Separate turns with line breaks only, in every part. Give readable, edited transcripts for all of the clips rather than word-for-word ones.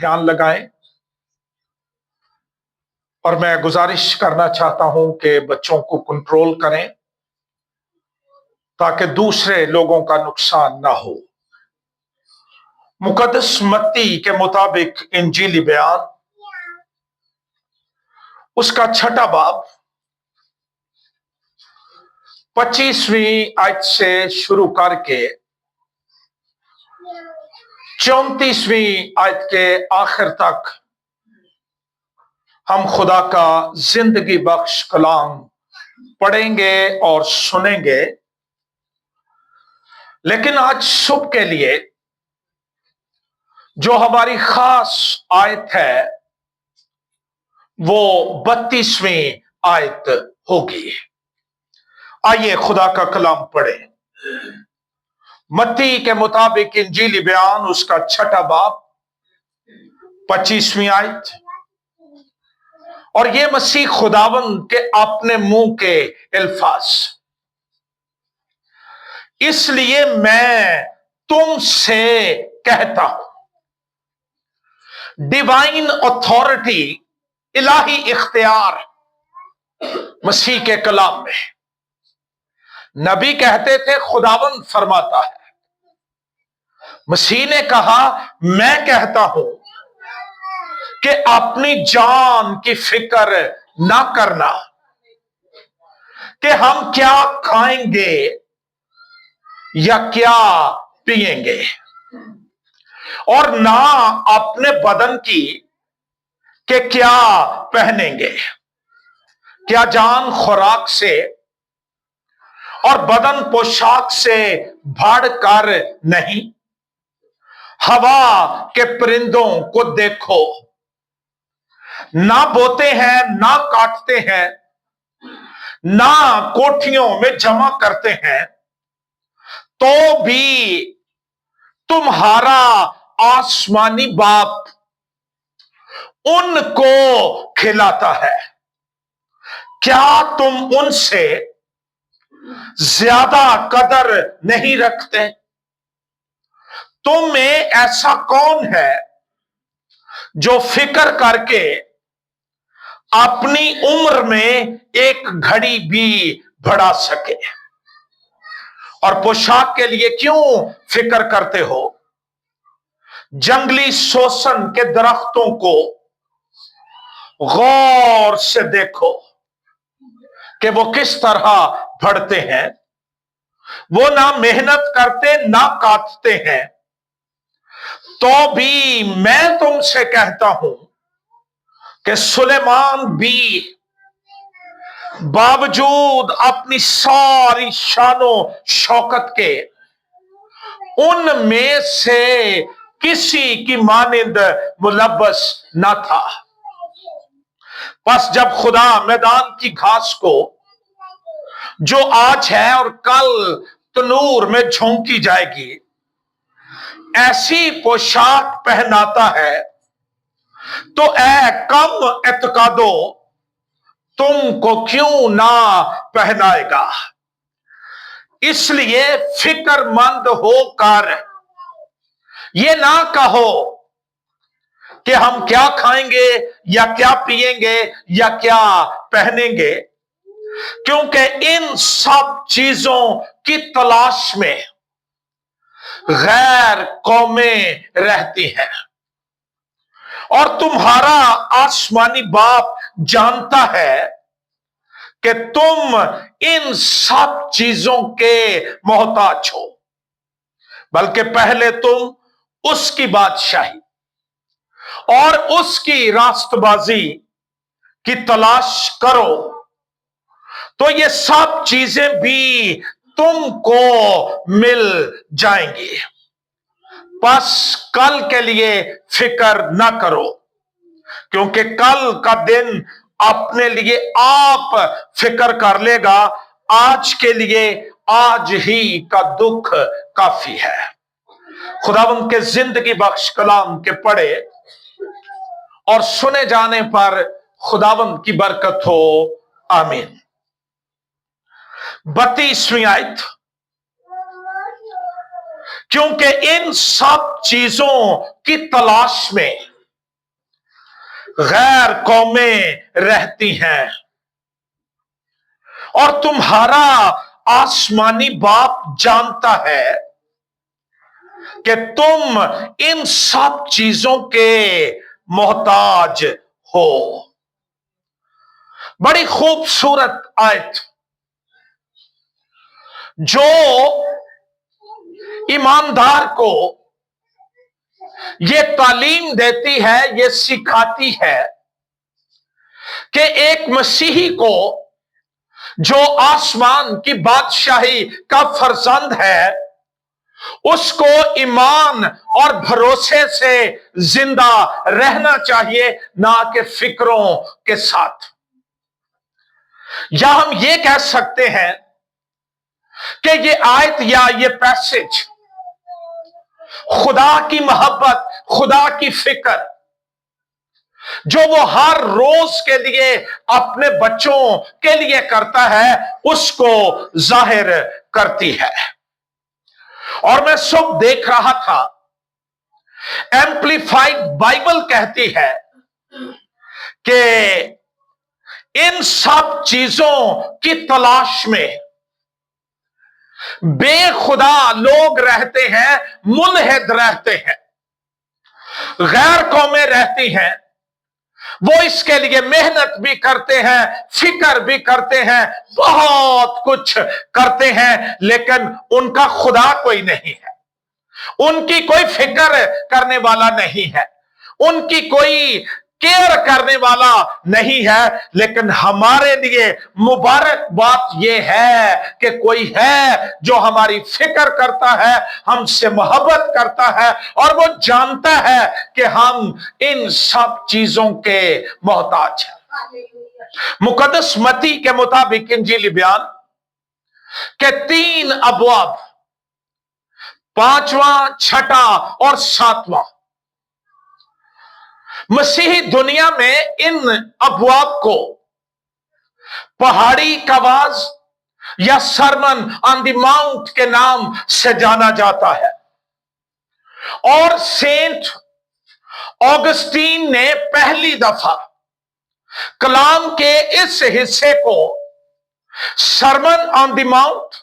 ध्यान लगाएं। और मैं गुजारिश करना चाहता हूं कि बच्चों को कंट्रोल करें ताकि दूसरे लोगों का नुकसान ना हो। मुकद्दस मत्ती के मुताबिक इंजीली बयान उसका 6 बाब 25वीं आयत से शुरू करके 34वीं आयत के आखिर तक हम खुदा का जिंदगी बख्श कलाम पढ़ेंगे और सुनेंगे। लेकिन आज सुबह के लिए जो हमारी खास आयत है वो 32वीं आयत होगी। आइए खुदा का कलाम पढ़े। मत्ती के मुताबिक इंजीली बयान उसका 6 बाब 25वीं आयत। और ये मसीह खुदावंद के अपने मुंह के अल्फाज। इसलिए मैं तुमसे कहता हूं, डिवाइन अथॉरिटी, इलाही इख्तियार मसीह के कलाम में। नबी कहते थे खुदावंद फरमाता है, मसीह ने कहा मैं कहता हूं कि अपनी जान की फिक्र ना करना कि हम क्या खाएंगे या क्या पिएंगे, और ना अपने बदन की कि क्या पहनेंगे। क्या जान खुराक से और बदन पोशाक से बढ़कर नहीं? हवा के परिंदों को देखो, ना बोते हैं, ना काटते हैं, ना कोठियों में जमा करते हैं, तो भी तुम्हारा आसमानी बाप उनको खिलाता है। क्या तुम उनसे ज्यादा कदर नहीं रखते? तुम में ऐसा कौन है जो फिक्र करके अपनी उम्र में एक घड़ी भी बढ़ा सके? और पोशाक के लिए क्यों फिक्र करते हो? जंगली शोषण के दरख्तों को गौर से देखो कि वो किस तरह बढ़ते हैं। वो ना मेहनत करते ना काटते हैं, तो भी मैं तुमसे कहता हूं कि सुलेमान भी बावजूद अपनी सारी शानो शौकत के उनमें से किसी की मानिंद मुलब्बस न था। बस जब खुदा मैदान की घास को जो आज है और कल तनूर में झोंकी जाएगी ऐसी पोशाक पहनाता है, तो ऐ कम एतकादो तुमको क्यों ना पहनाएगा। इसलिए फिक्रमंद होकर ये ना कहो कि हम क्या खाएंगे या क्या पिएंगे या क्या पहनेंगे, क्योंकि इन सब चीजों की तलाश में गैर कौमें रहती हैं, और तुम्हारा आसमानी बाप जानता है कि तुम इन सब चीजों के मोहताज हो। बल्कि पहले तुम उसकी बादशाही और उसकी रास्तबाजी की तलाश करो, तो ये सब चीजें भी तुमको मिल जाएंगी। बस कल के लिए फिक्र ना करो, क्योंकि कल का दिन अपने लिए आप फिक्र कर लेगा। आज के लिए आज ही का दुख काफी है। खुदावंद के जिंदगी बख्श कलाम के पढ़े और सुने जाने पर खुदावंद की बरकत हो, आमीन। 32वीं आयत। क्योंकि इन सब चीजों की तलाश में गैर कौमें रहती हैं और तुम्हारा आसमानी बाप जानता है कि तुम इन सब चीजों के मोहताज हो। बड़ी खूबसूरत आयत जो ईमानदार को ये तालीम देती है, ये सिखाती है कि एक मसीही को जो आसमान की बादशाही का फर्जंद है, उसको ईमान और भरोसे से जिंदा रहना चाहिए, ना कि फिक्रों के साथ। या हम ये कह सकते हैं कि ये आयत या ये पैसेज खुदा की मोहब्बत, खुदा की फिक्र जो वो हर रोज के लिए अपने बच्चों के लिए करता है, उसको जाहिर करती है। और मैं सब देख रहा था, एम्प्लीफाइड बाइबल कहती है कि इन सब चीजों की तलाश में बेखुदा लोग रहते हैं, मुल्हिद रहते हैं, गैर कौमें रहती हैं। वो इसके लिए मेहनत भी करते हैं, फिक्र भी करते हैं, बहुत कुछ करते हैं, लेकिन उनका खुदा कोई नहीं है, उनकी कोई फिक्र करने वाला नहीं है, उनकी कोई केयर करने वाला नहीं है। लेकिन हमारे लिए मुबारक बात यह है कि कोई है जो हमारी फिक्र करता है, हमसे मोहब्बत करता है, और वो जानता है कि हम इन सब चीजों के मोहताज हैं। मुकद्दस मती के मुताबिक इंजीली बयान के 3 अबवाब, 5वां, 6ठा और 7वां, मसीही दुनिया में इन अबवाब को पहाड़ी कवाज या सरमन ऑन द माउंट के नाम से जाना जाता है। और सेंट ऑगस्टीन ने पहली दफा कलाम के इस हिस्से को सरमन ऑन द माउंट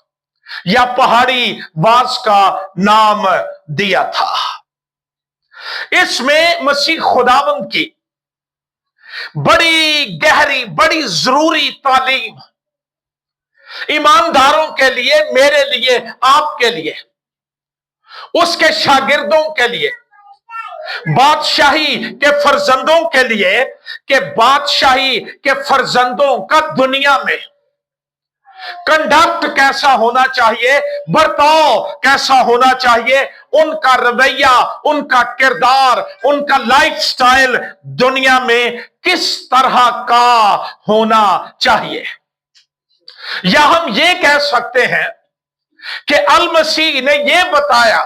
या पहाड़ी वाज का नाम दिया था। इसमें मसीह खुदावंद की बड़ी गहरी, बड़ी जरूरी तालीम ईमानदारों के लिए, मेरे लिए, आपके लिए, उसके शागिर्दों के लिए, बादशाही के फर्जंदों के लिए, कि बादशाही के फर्जंदों का दुनिया में कंडक्ट कैसा होना चाहिए, बर्ताव कैसा होना चाहिए, उनका रवैया, उनका किरदार, उनका लाइफस्टाइल दुनिया में किस तरह का होना चाहिए। या हम ये कह सकते हैं कि अल मसीह ने यह बताया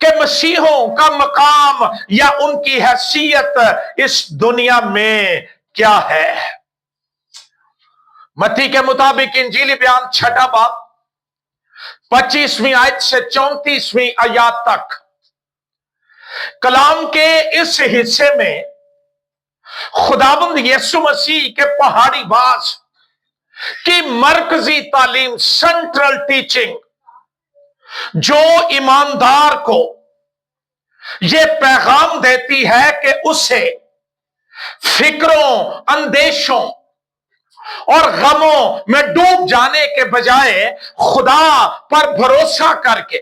कि मसीहों का मकाम या उनकी हैसियत इस दुनिया में क्या है। मत्ती के मुताबिक इंजीली बयान 6ठा बाब 25वीं आयत से 34वीं आयत तक, कलाम के इस हिस्से में खुदाबंद यीशु मसीह के पहाड़ी बाज की मरकजी तालीम, सेंट्रल टीचिंग, जो ईमानदार को यह पैगाम देती है कि उसे फिक्रों, अंदेशों और गमों में डूब जाने के बजाय खुदा पर भरोसा करके,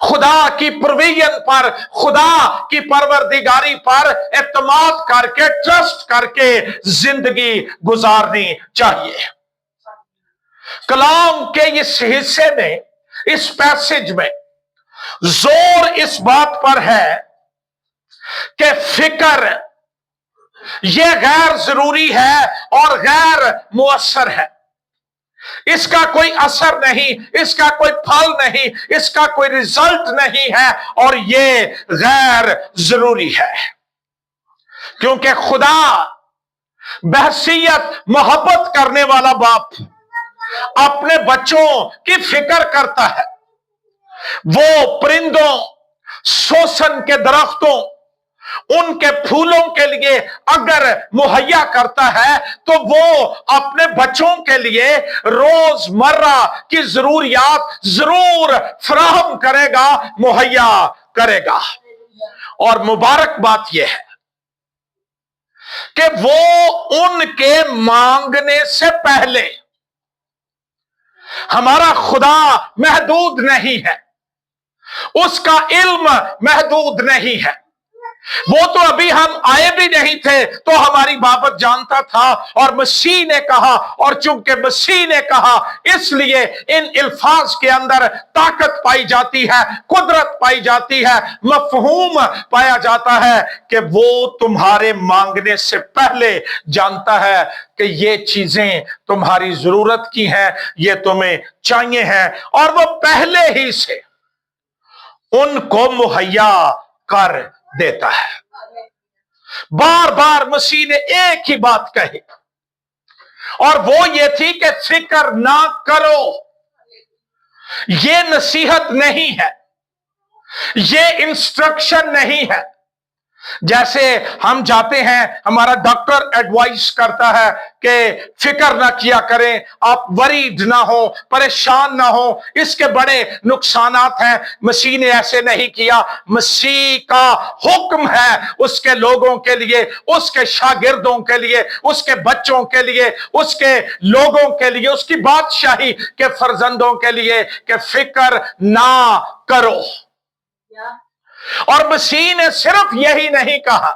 खुदा की प्रोविजन पर, खुदा की परवरदिगारी पर एतमाद करके, ट्रस्ट करके जिंदगी गुजारनी चाहिए। कलाम के इस हिस्से में, इस पैसेज में जोर इस बात पर है कि फिक्र यह गैर जरूरी है और गैर मुअस्सर है। इसका कोई असर नहीं, इसका कोई फल नहीं, इसका कोई रिजल्ट नहीं है, और यह गैर जरूरी है, क्योंकि खुदा बहसीयत मोहब्बत करने वाला बाप अपने बच्चों की फिक्र करता है। वो परिंदों, सोसन के दरख्तों उनके फूलों के लिए अगर मुहैया करता है तो वो अपने बच्चों के लिए रोजमर्रा की जरूरियात जरूर फराहम करेगा, मुहैया करेगा। और मुबारक बात यह है कि वो उनके मांगने से पहले, हमारा खुदा महदूद नहीं है, उसका इल्म महदूद नहीं है। वो तो अभी हम आए भी नहीं थे तो हमारी बाबत जानता था, और मसीह ने कहा, और चूंकि मसीह ने कहा इसलिए इन अल्फाज के अंदर ताकत पाई जाती है, कुदरत पाई जाती है, मफहूम पाया जाता है कि वो तुम्हारे मांगने से पहले जानता है कि ये चीजें तुम्हारी जरूरत की हैं, ये तुम्हें चाहिए हैं, और वो पहले ही से उनको मुहैया कर देता है। बार बार मसीह ने एक ही बात कही, और वो ये थी कि फिक्र ना करो। ये नसीहत नहीं है, ये इंस्ट्रक्शन नहीं है। जैसे हम जाते हैं, हमारा डॉक्टर एडवाइस करता है कि फिक्र ना किया करें, आप वरीड ना हो, परेशान ना हो, इसके बड़े नुकसानात हैं। मसीह ने ऐसे नहीं किया। मसीह का हुक्म है उसके लोगों के लिए, उसके शागिर्दों के लिए, उसके बच्चों के लिए, उसके लोगों के लिए, उसकी बादशाही के फर्जंदों के लिए कि फिक्र ना करो। और मसीह ने सिर्फ यही नहीं कहा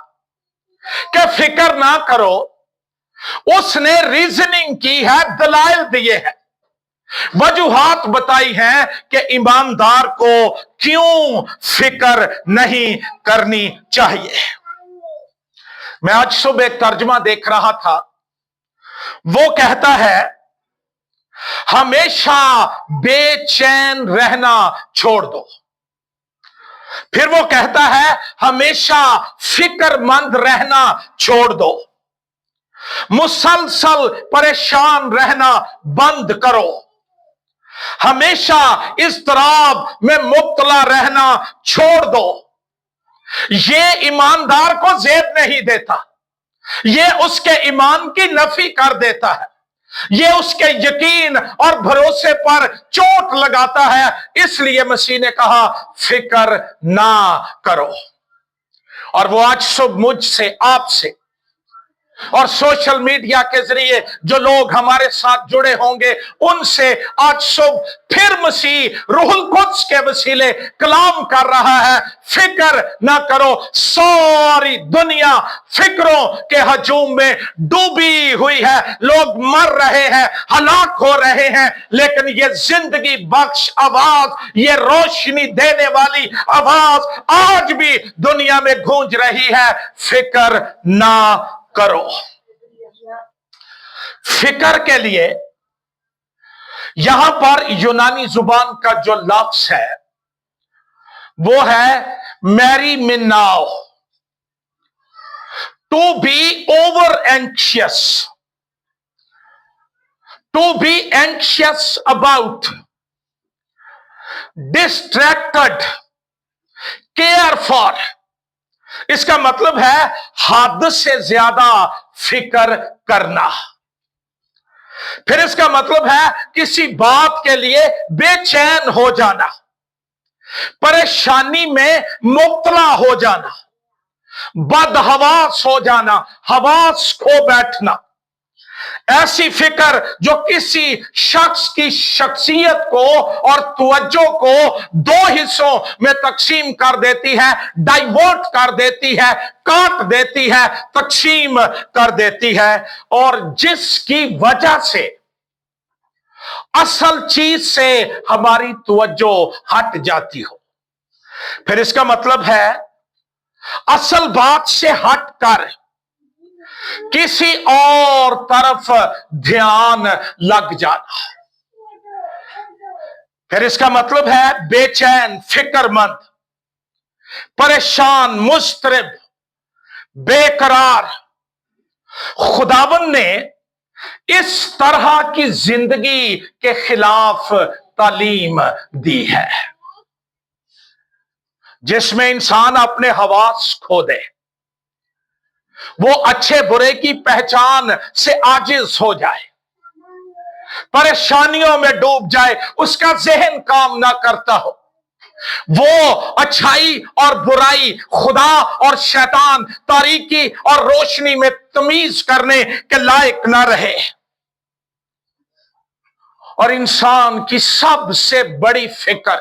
कि फिक्र ना करो, उसने रीजनिंग की है, दलाइल दिए हैं, वजूहात बताई हैं कि ईमानदार को क्यों फिक्र नहीं करनी चाहिए। मैं आज सुबह एक तर्जुमा देख रहा था, वो कहता है हमेशा बेचैन रहना छोड़ दो। फिर वो कहता है हमेशा फिक्रमंद रहना छोड़ दो, मुसलसल परेशान रहना बंद करो, हमेशा इज़्तिराब में मुब्तला रहना छोड़ दो। ये ईमानदार को ज़ेब नहीं देता, ये उसके ईमान की नफी कर देता है, ये उसके यकीन और भरोसे पर चोट लगाता है। इसलिए मसीह ने कहा फिक्र ना करो। और वो आज सुबह मुझसे, आपसे और सोशल मीडिया के जरिए जो लोग हमारे साथ जुड़े होंगे उनसे आज सुबह फिर मसीह रूहुल कुद्स के वसीले कलाम कर रहा है, फिक्र ना करो। सारी दुनिया फिक्रों के हजूम में डूबी हुई है, लोग मर रहे हैं, हलाक हो रहे हैं, लेकिन ये जिंदगी बख्श आवाज, ये रोशनी देने वाली आवाज आज भी दुनिया में गूंज रही है, फिक्र ना करो। फिक्र के लिए यहां पर यूनानी जुबान का जो लफ्ज है वो है मैरी मिन्नाओ, to be over anxious, to be anxious about, distracted, care for. इसका मतलब है हद से ज्यादा फिक्र करना। फिर इसका मतलब है किसी बात के लिए बेचैन हो जाना, परेशानी में मुब्तला हो जाना, बदहवास हो जाना, हवास खो बैठना। ऐसी फिक्र जो किसी शख्स की शख्सियत को और तवज्जो को दो हिस्सों में तकसीम कर देती है, डाइवर्ट कर देती है, काट देती है, तकसीम कर देती है, और जिसकी वजह से असल चीज से हमारी तवज्जो हट जाती हो। फिर इसका मतलब है असल बात से हटकर किसी और तरफ ध्यान लग जाना। फिर इसका मतलब है बेचैन, फिक्रमंद, परेशान, मुस्तरिब, बेकरार। खुदावन ने इस तरह की जिंदगी के खिलाफ तालीम दी है, जिसमें इंसान अपने हवास खो दे, वो अच्छे बुरे की पहचान से आजिज हो जाए, परेशानियों में डूब जाए, उसका जहन काम ना करता हो, वो अच्छाई और बुराई, खुदा और शैतान, तारीकी और रोशनी में तमीज करने के लायक ना रहे। और इंसान की सबसे बड़ी फिक्र,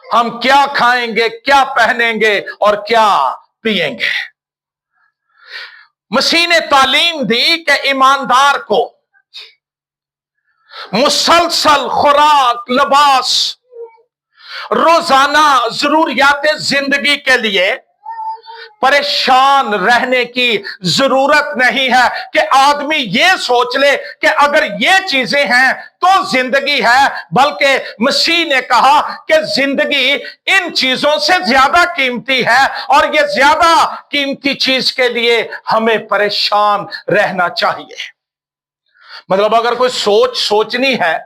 हम क्या खाएंगे, क्या पहनेंगे और क्या पिएंगे। मसीह ने तालीम दी कि ईमानदार को मुसलसल खुराक, लिबास, रोजाना जरूरियात जिंदगी के लिए परेशान रहने की जरूरत नहीं है कि आदमी ये सोच ले कि अगर ये चीजें हैं तो जिंदगी है, बल्कि मसीह ने कहा कि जिंदगी इन चीजों से ज्यादा कीमती है और ये ज्यादा कीमती चीज के लिए हमें परेशान रहना चाहिए। मतलब अगर कोई सोचनी है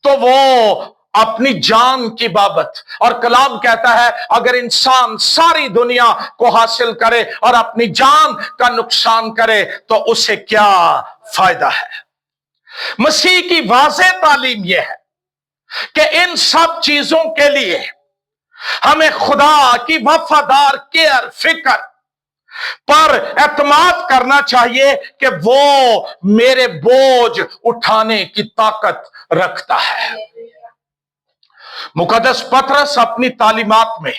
तो वो अपनी जान की बाबत, और कलाम कहता है अगर इंसान सारी दुनिया को हासिल करे और अपनी जान का नुकसान करे तो उसे क्या फायदा है। मसीह की वाज़ेह तालीम यह है कि इन सब चीजों के लिए हमें खुदा की वफादार केयर, फिक्र पर एतमाद करना चाहिए कि वो मेरे बोझ उठाने की ताकत रखता है। मुकद्दस पतरस अपनी तालीमात में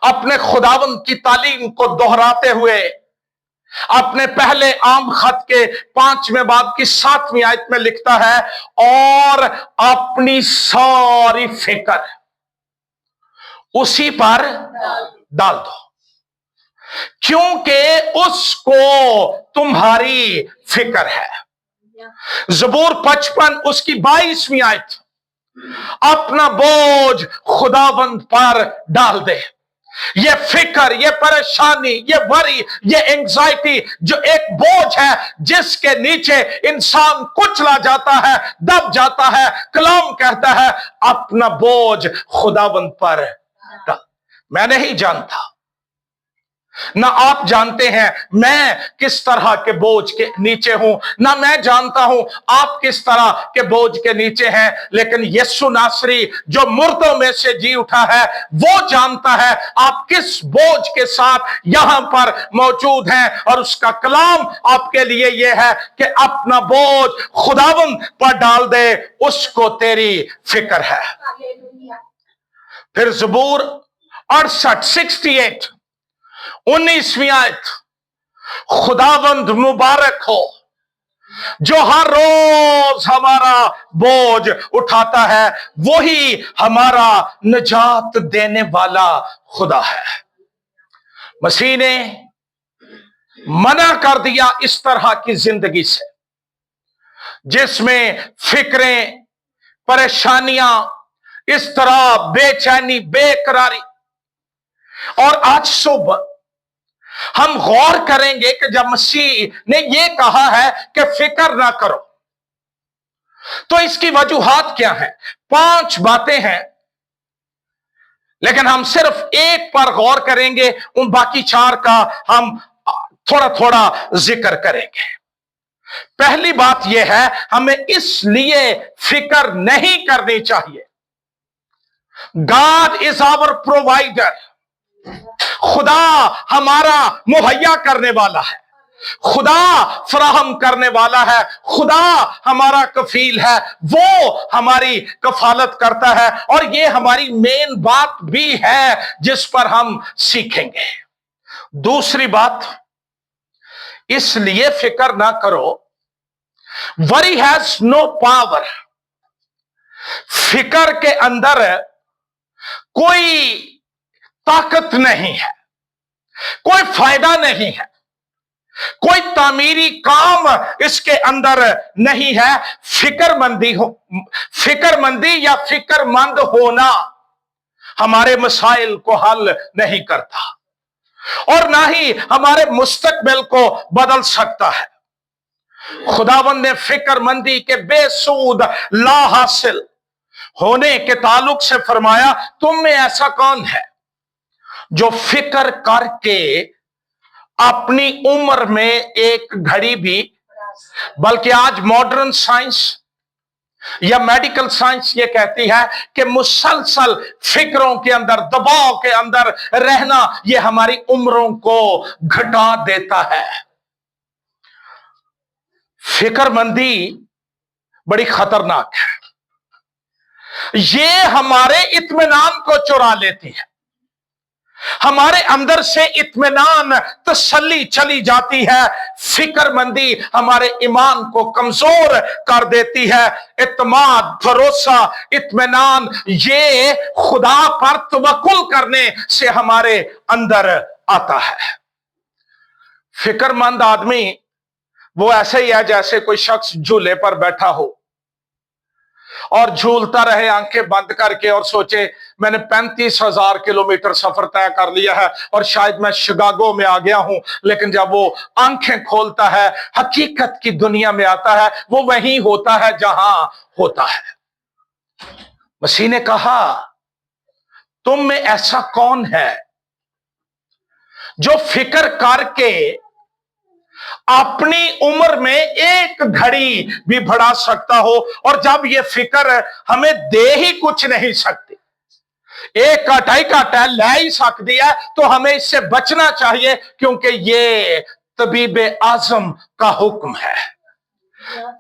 अपने खुदावंद की तालीम को दोहराते हुए अपने पहले आम खत के 5वें बाब की 7वीं आयत में लिखता है, और अपनी सारी फिक्र उसी पर डाल दो क्योंकि उसको तुम्हारी फिक्र है। ज़बूर 55 उसकी 22वीं आयत, अपना बोझ खुदाबंद पर डाल दे। ये फिक्र, ये परेशानी, ये वरी, ये एंजाइटी जो एक बोझ है जिसके नीचे इंसान कुचला जाता है, दब जाता है, कलाम कहता है अपना बोझ खुदाबंद पर डाल। मैं नहीं जानता, ना आप जानते हैं मैं किस तरह के बोझ के नीचे हूं, ना मैं जानता हूं आप किस तरह के बोझ के नीचे हैं, लेकिन यीशु नासरी जो मुर्दों में से जी उठा है वो जानता है आप किस बोझ के साथ यहां पर मौजूद हैं। और उसका कलाम आपके लिए यह है कि अपना बोझ खुदावंद पर डाल दे, उसको तेरी फिक्र है। फिर ज़बूर 68 19वीं आयत, खुदावंद मुबारक हो जो हर रोज हमारा बोझ उठाता है, वही हमारा निजात देने वाला खुदा है। मसीह ने मना कर दिया इस तरह की जिंदगी से जिसमें फिक्रें, परेशानियां, इस तरह बेचैनी, बेकरारी। और आज सुबह हम गौर करेंगे कि जब मसीह ने यह कहा है कि फिक्र ना करो तो इसकी वजूहात क्या है। 5 बातें हैं, लेकिन हम सिर्फ एक पर गौर करेंगे, उन बाकी 4 का हम थोड़ा थोड़ा जिक्र करेंगे। पहली बात यह है, हमें इसलिए फिक्र नहीं करनी चाहिए, गॉड इज आवर प्रोवाइडर, खुदा हमारा मुहैया करने वाला है, खुदा फराहम करने वाला है, खुदा हमारा कफील है, वो हमारी कफालत करता है। और ये हमारी मेन बात भी है जिस पर हम सीखेंगे। दूसरी बात, इसलिए फिक्र ना करो, वरी हैज नो पावर, फिक्र के अंदर कोई ताकत नहीं है, कोई फायदा नहीं है, कोई तामीरी काम इसके अंदर नहीं है। फिक्रमंदी या फिक्रमंद होना हमारे मसाइल को हल नहीं करता और ना ही हमारे मुस्तकबिल को बदल सकता है। खुदावंद ने फिक्रमंदी के बेसूद ला हासिल होने के ताल्लुक से फरमाया, तुम में ऐसा कौन है जो फिक्र करके अपनी उम्र में एक घड़ी भी, बल्कि आज मॉडर्न साइंस या मेडिकल साइंस ये कहती है कि मुसलसल फिक्रों के अंदर, दबाव के अंदर रहना ये हमारी उम्रों को घटा देता है। फिक्रमंदी बड़ी खतरनाक है। ये हमारे इत्मीनान को चुरा लेती है, हमारे अंदर से इत्मीनान, तसल्ली चली जाती है। फिक्रमंदी हमारे ईमान को कमजोर कर देती है। इत्माद, भरोसा, इत्मीनान ये खुदा पर तवक्कुल करने से हमारे अंदर आता है। फिक्रमंद आदमी वो ऐसे ही है जैसे कोई शख्स झूले पर बैठा हो और झूलता रहे आंखें बंद करके और सोचे मैंने 35,000 किलोमीटर सफर तय कर लिया है और शायद मैं शिकागो में आ गया हूं, लेकिन जब वो आंखें खोलता है, हकीकत की दुनिया में आता है, वो वहीं होता है जहां होता है। मसीह ने कहा तुम में ऐसा कौन है जो फिक्र करके अपनी उम्र में एक घड़ी भी बढ़ा सकता हो, और जब ये फिक्र हमें दे ही कुछ नहीं सकती, एक कटाई का ले ही सकती है, तो हमें इससे बचना चाहिए, क्योंकि ये तबीब आजम का हुक्म है।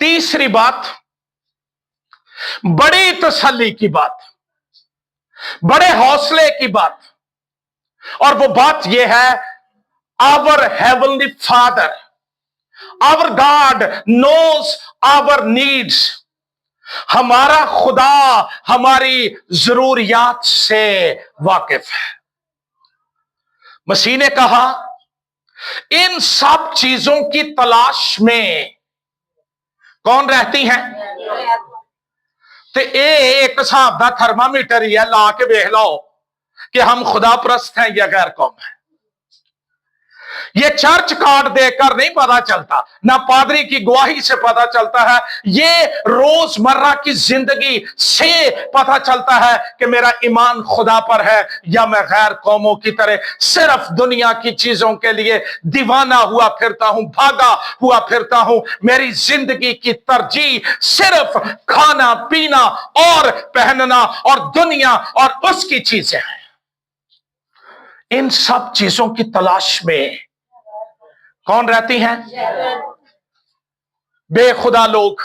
तीसरी बात, बड़ी तसल्ली की बात, बड़े हौसले की बात, और वो बात यह है our heavenly father, Our God knows our needs. हमारा खुदा हमारी जरूरियात से वाकिफ है। मसीह ने कहा इन सब चीजों की तलाश में कौन रहती है? तो एक हिसाब का थर्मामीटर ही है, ला के देख लो कि हम खुदा परस्त हैं या गैर कौम है। ये चर्च कार्ड देकर नहीं पता चलता, ना पादरी की गवाही से पता चलता है, ये रोजमर्रा की जिंदगी से पता चलता है कि मेरा ईमान खुदा पर है या मैं गैर कौमों की तरह सिर्फ दुनिया की चीजों के लिए दीवाना हुआ फिरता हूं, भागा हुआ फिरता हूं। मेरी जिंदगी की तरजीह सिर्फ खाना पीना और पहनना और दुनिया और उसकी चीजें हैं। इन सब चीजों की तलाश में कौन रहती हैं? बेखुदा लोग।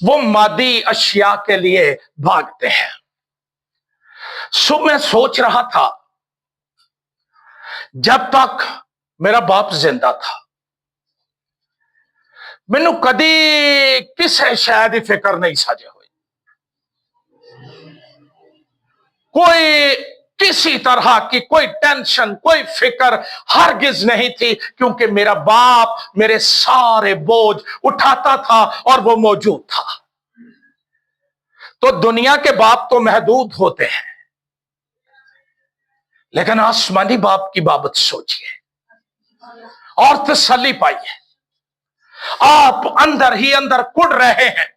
वो मादी अशिया के लिए भागते हैं। मैं सोच रहा था जब तक मेरा बाप जिंदा था मैनू कदी किसी शायद ही फिक्र नहीं साजे हुई, कोई किसी तरह की कोई टेंशन, कोई फिक्र हरगिज नहीं थी, क्योंकि मेरा बाप मेरे सारे बोझ उठाता था और वो मौजूद था। तो दुनिया के बाप तो महदूद होते हैं, लेकिन आसमानी बाप की बाबत सोचिए और तसल्ली पाइए। आप अंदर ही अंदर कुड़ रहे हैं,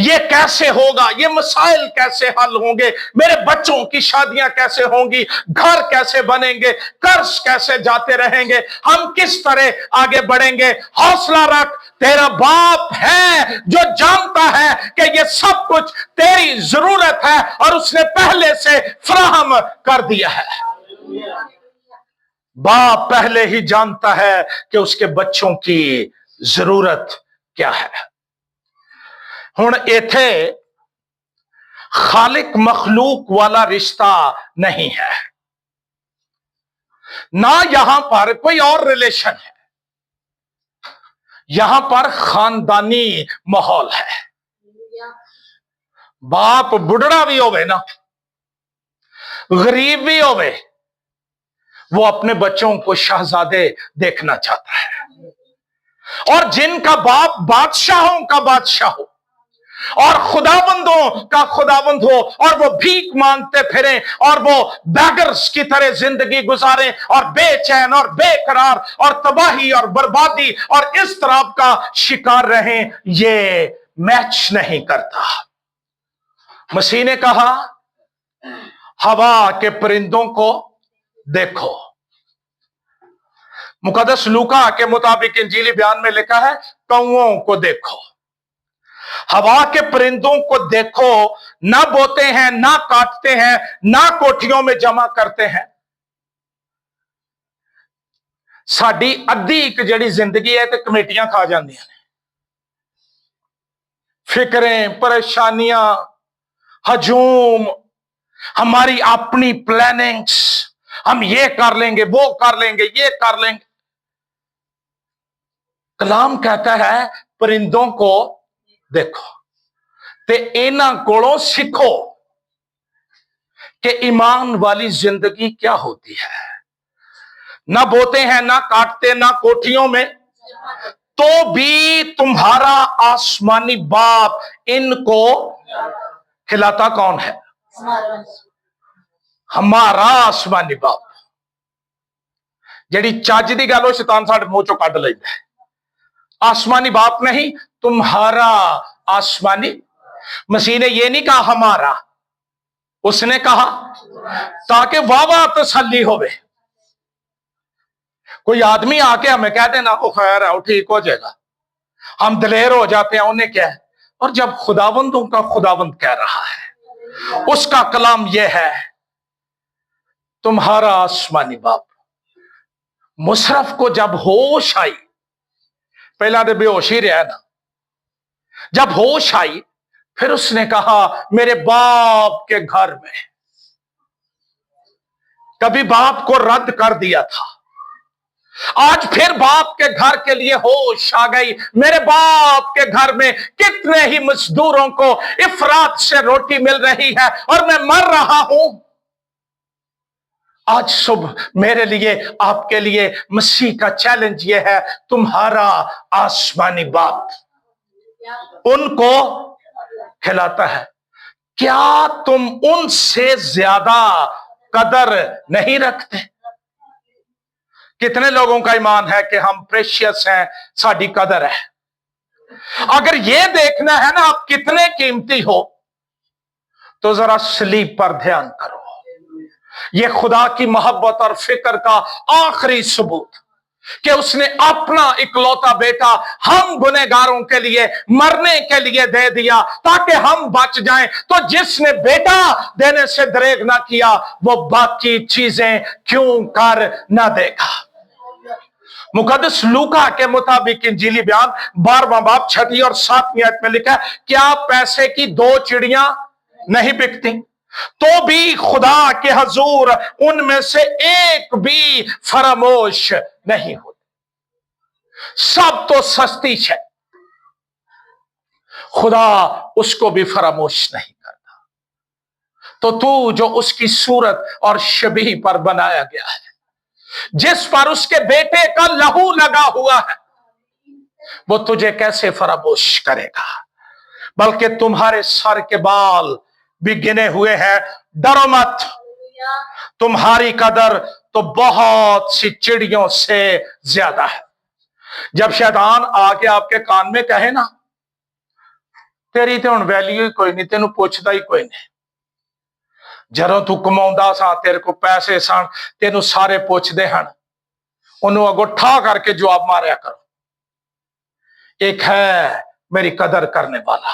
ये कैसे होगा, ये मसाइल कैसे हल होंगे, मेरे बच्चों की शादियां कैसे होंगी, घर कैसे बनेंगे, कर्ज कैसे जाते रहेंगे, हम किस तरह आगे बढ़ेंगे। हौसला रख, तेरा बाप है जो जानता है कि ये सब कुछ तेरी जरूरत है और उसने पहले से फराहम कर दिया है। बाप पहले ही जानता है कि उसके बच्चों की जरूरत क्या है। हुण इथे खालिक मखलूक वाला रिश्ता नहीं है, ना यहां पर कोई और रिलेशन है, यहां पर खानदानी माहौल है। बाप बुढ़ड़ा भी होवे ना, गरीब भी होवे, वो अपने बच्चों को शहजादे देखना चाहता है। और जिनका बाप बादशाहों का बादशाह हो और खुदाबंदों का खुदाबंद हो और वो भीख मांगते फिरें और वो बैगर्स की तरह जिंदगी गुजारें और बेचैन और बेकरार और तबाही और बर्बादी और इस तरह का शिकार रहें, ये मैच नहीं करता। मसीह ने कहा हवा के परिंदों को देखो, मुकद्दस लूका के मुताबिक इंजीली बयान में लिखा है, कौओं को देखो, हवा के परिंदों को देखो, ना बोते हैं, ना काटते हैं, ना कोठियों में जमा करते हैं। साडी अद्धी एक जिहड़ी जिंदगी है ते कमेटियां खा जांदियां ने। फिक्रें, परेशानियां, हजूम, हमारी अपनी प्लानिंग्स, हम ये कर लेंगे, वो कर लेंगे, ये कर लेंगे। कलाम कहता है परिंदों को देखो ते इन्हां कोलों सीखो कि ईमान वाली जिंदगी क्या होती है। ना बोते हैं, ना काटते, ना कोठियों में, तो भी तुम्हारा आसमानी बाप इनको खिलाता कौन है? हमारा आसमानी बाप। जिहड़ी चज दी गल शैतान साडे मुंह चों कढ लैंदा है। आसमानी बाप नहीं, तुम्हारा आसमानी। मसीह ने यह नहीं कहा हमारा, उसने कहा ताकि वाह तसल्ली होवे। कोई आदमी आके हमें कह देना वो खैर है, वो ठीक हो जाएगा, हम दिलेर हो जाते हैं, उन्हें क्या है। और जब खुदावंदों का खुदावंद कह रहा है, उसका कलाम यह है, तुम्हारा आसमानी बाप। मुशर्रफ को जब होश आई, पहला तो बेहोश ही रहा ना, जब होश आई फिर उसने कहा मेरे बाप के घर में। कभी बाप को रद्द कर दिया था, आज फिर बाप के घर के लिए होश आ गई। मेरे बाप के घर में कितने ही मजदूरों को इफरात से रोटी मिल रही है और मैं मर रहा हूं। आज सुबह मेरे लिए, आपके लिए मसीह का चैलेंज यह है, तुम्हारा आसमानी बाप उनको खिलाता है। क्या तुम उनसे ज्यादा कदर नहीं रखते? कितने लोगों का ईमान है कि हम प्रेशियस हैं, साडी कदर है। अगर यह देखना है ना आप कितने कीमती हो, तो जरा सलीब पर ध्यान करो। यह खुदा की मोहब्बत और फिक्र का आखिरी सबूत कि उसने अपना इकलौता बेटा हम गुनहगारों के लिए मरने के लिए दे दिया ताकि हम बच जाएं। तो जिसने बेटा देने से दरेग ना किया, वो बाकी चीजें क्यों कर ना देगा। मुकद्दस लूका के मुताबिक इंजीली बयान 12वां बाब 6 और 7 आयत में लिखा है, क्या पैसे की 2 चिड़ियां नहीं बिकती, तो भी खुदा के हजूर उनमें से एक भी फरामोश नहीं होती। सब तो सस्ती है, खुदा उसको भी फरामोश नहीं करता। तो तू जो उसकी सूरत और शबीह पर बनाया गया है, जिस पर उसके बेटे का लहू लगा हुआ है, वो तुझे कैसे फरामोश करेगा। बल्कि तुम्हारे सर के बाल भी गिने हुए हैं। डरो मत, तुम्हारी कदर तो बहुत सी चिड़ियों से ज्यादा है। जब शैतान आके आपके कान में कहे ना, तेरी तो हुण वैल्यू ही कोई नहीं, तेनू पुछदा ही कोई नहीं, जदों तू कमाउंदा सा, तेरे को पैसे सन, तेनू सारे पुछदे हन, उन्होंने अगो ठा करके जवाब मारिया करो। एक है मेरी कदर करने वाला,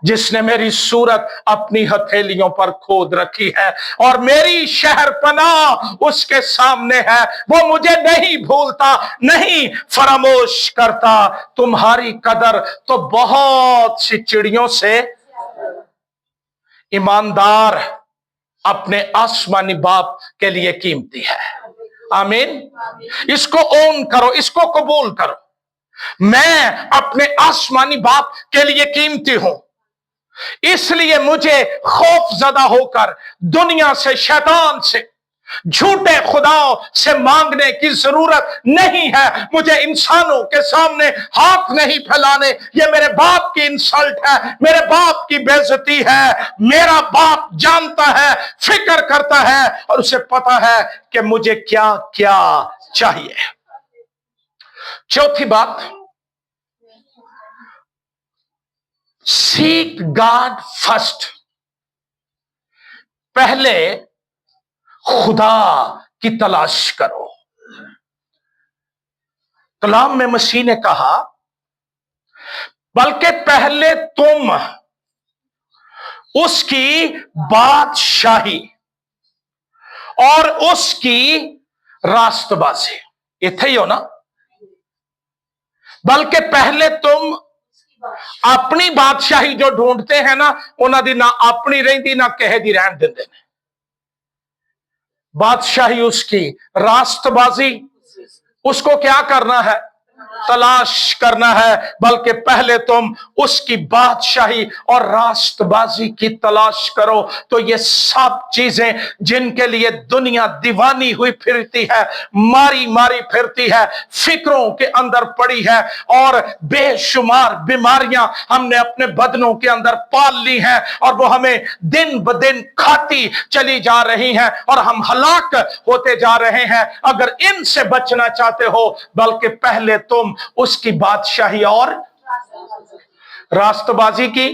जिसने मेरी सूरत अपनी हथेलियों पर खोद रखी है और मेरी शहर पनाह उसके सामने है। वो मुझे नहीं भूलता, नहीं फरामोश करता। तुम्हारी कदर तो बहुत सी चिड़ियों से। ईमानदार अपने आसमानी बाप के लिए कीमती है। आमीन। इसको ओन करो, इसको कबूल करो। मैं अपने आसमानी बाप के लिए कीमती हूं, इसलिए मुझे खौफजदा होकर दुनिया से, शैतान से, झूठे खुदाओं से मांगने की जरूरत नहीं है। मुझे इंसानों के सामने हाथ नहीं फैलाने, ये मेरे बाप की इंसल्ट है, मेरे बाप की बेइज्जती है। मेरा बाप जानता है, फिक्र करता है और उसे पता है कि मुझे क्या क्या चाहिए। चौथी बात, सीक गॉड फर्स्ट। पहले खुदा की तलाश करो। कलाम में मसीह ने कहा बल्कि पहले तुम उसकी बादशाही और उसकी रास्तबाजी, इथे ही हो ना, बल्कि पहले तुम अपनी बादशाही जो ढूंढते हैं ना, उन्हां दी ना अपनी रहिंदी ना किसे दी रहन दिंदे ने। बादशाही उसकी, रास्तबाजी उसको क्या करना है, तलाश करना है। बल्कि पहले तुम उसकी बादशाही और रास्तबाजी की तलाश करो, तो ये सब चीजें जिनके लिए दुनिया दीवानी हुई फिरती है, मारी मारी फिरती है, फिक्रों के अंदर पड़ी है, और बेशुमार बीमारियां हमने अपने बदनों के अंदर पाल ली हैं, और वो हमें दिन ब दिन खाती चली जा रही हैं, और हम हलाक होते जा रहे हैं। अगर इनसे बचना चाहते हो, बल्कि पहले तुम उसकी बादशाही और रास्तबाजी की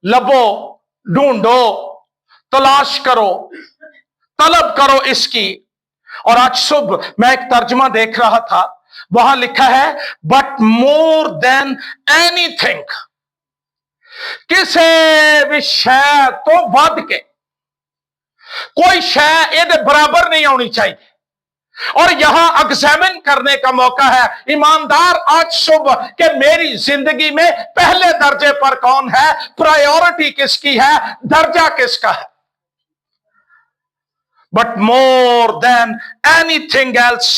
लबो, ढूंढो, तलाश करो, तलब करो इसकी। और आज सुबह मैं एक तर्जमा देख रहा था, वहां लिखा है बट मोर देन एनीथिंग, किसी भी शय तो वध के कोई शय ये बराबर नहीं होनी चाहिए। और यहां एग्जामिन करने का मौका है ईमानदार आज सुबह कि मेरी जिंदगी में पहले दर्जे पर कौन है, प्रायोरिटी किसकी है, दर्जा किसका है। But more than anything else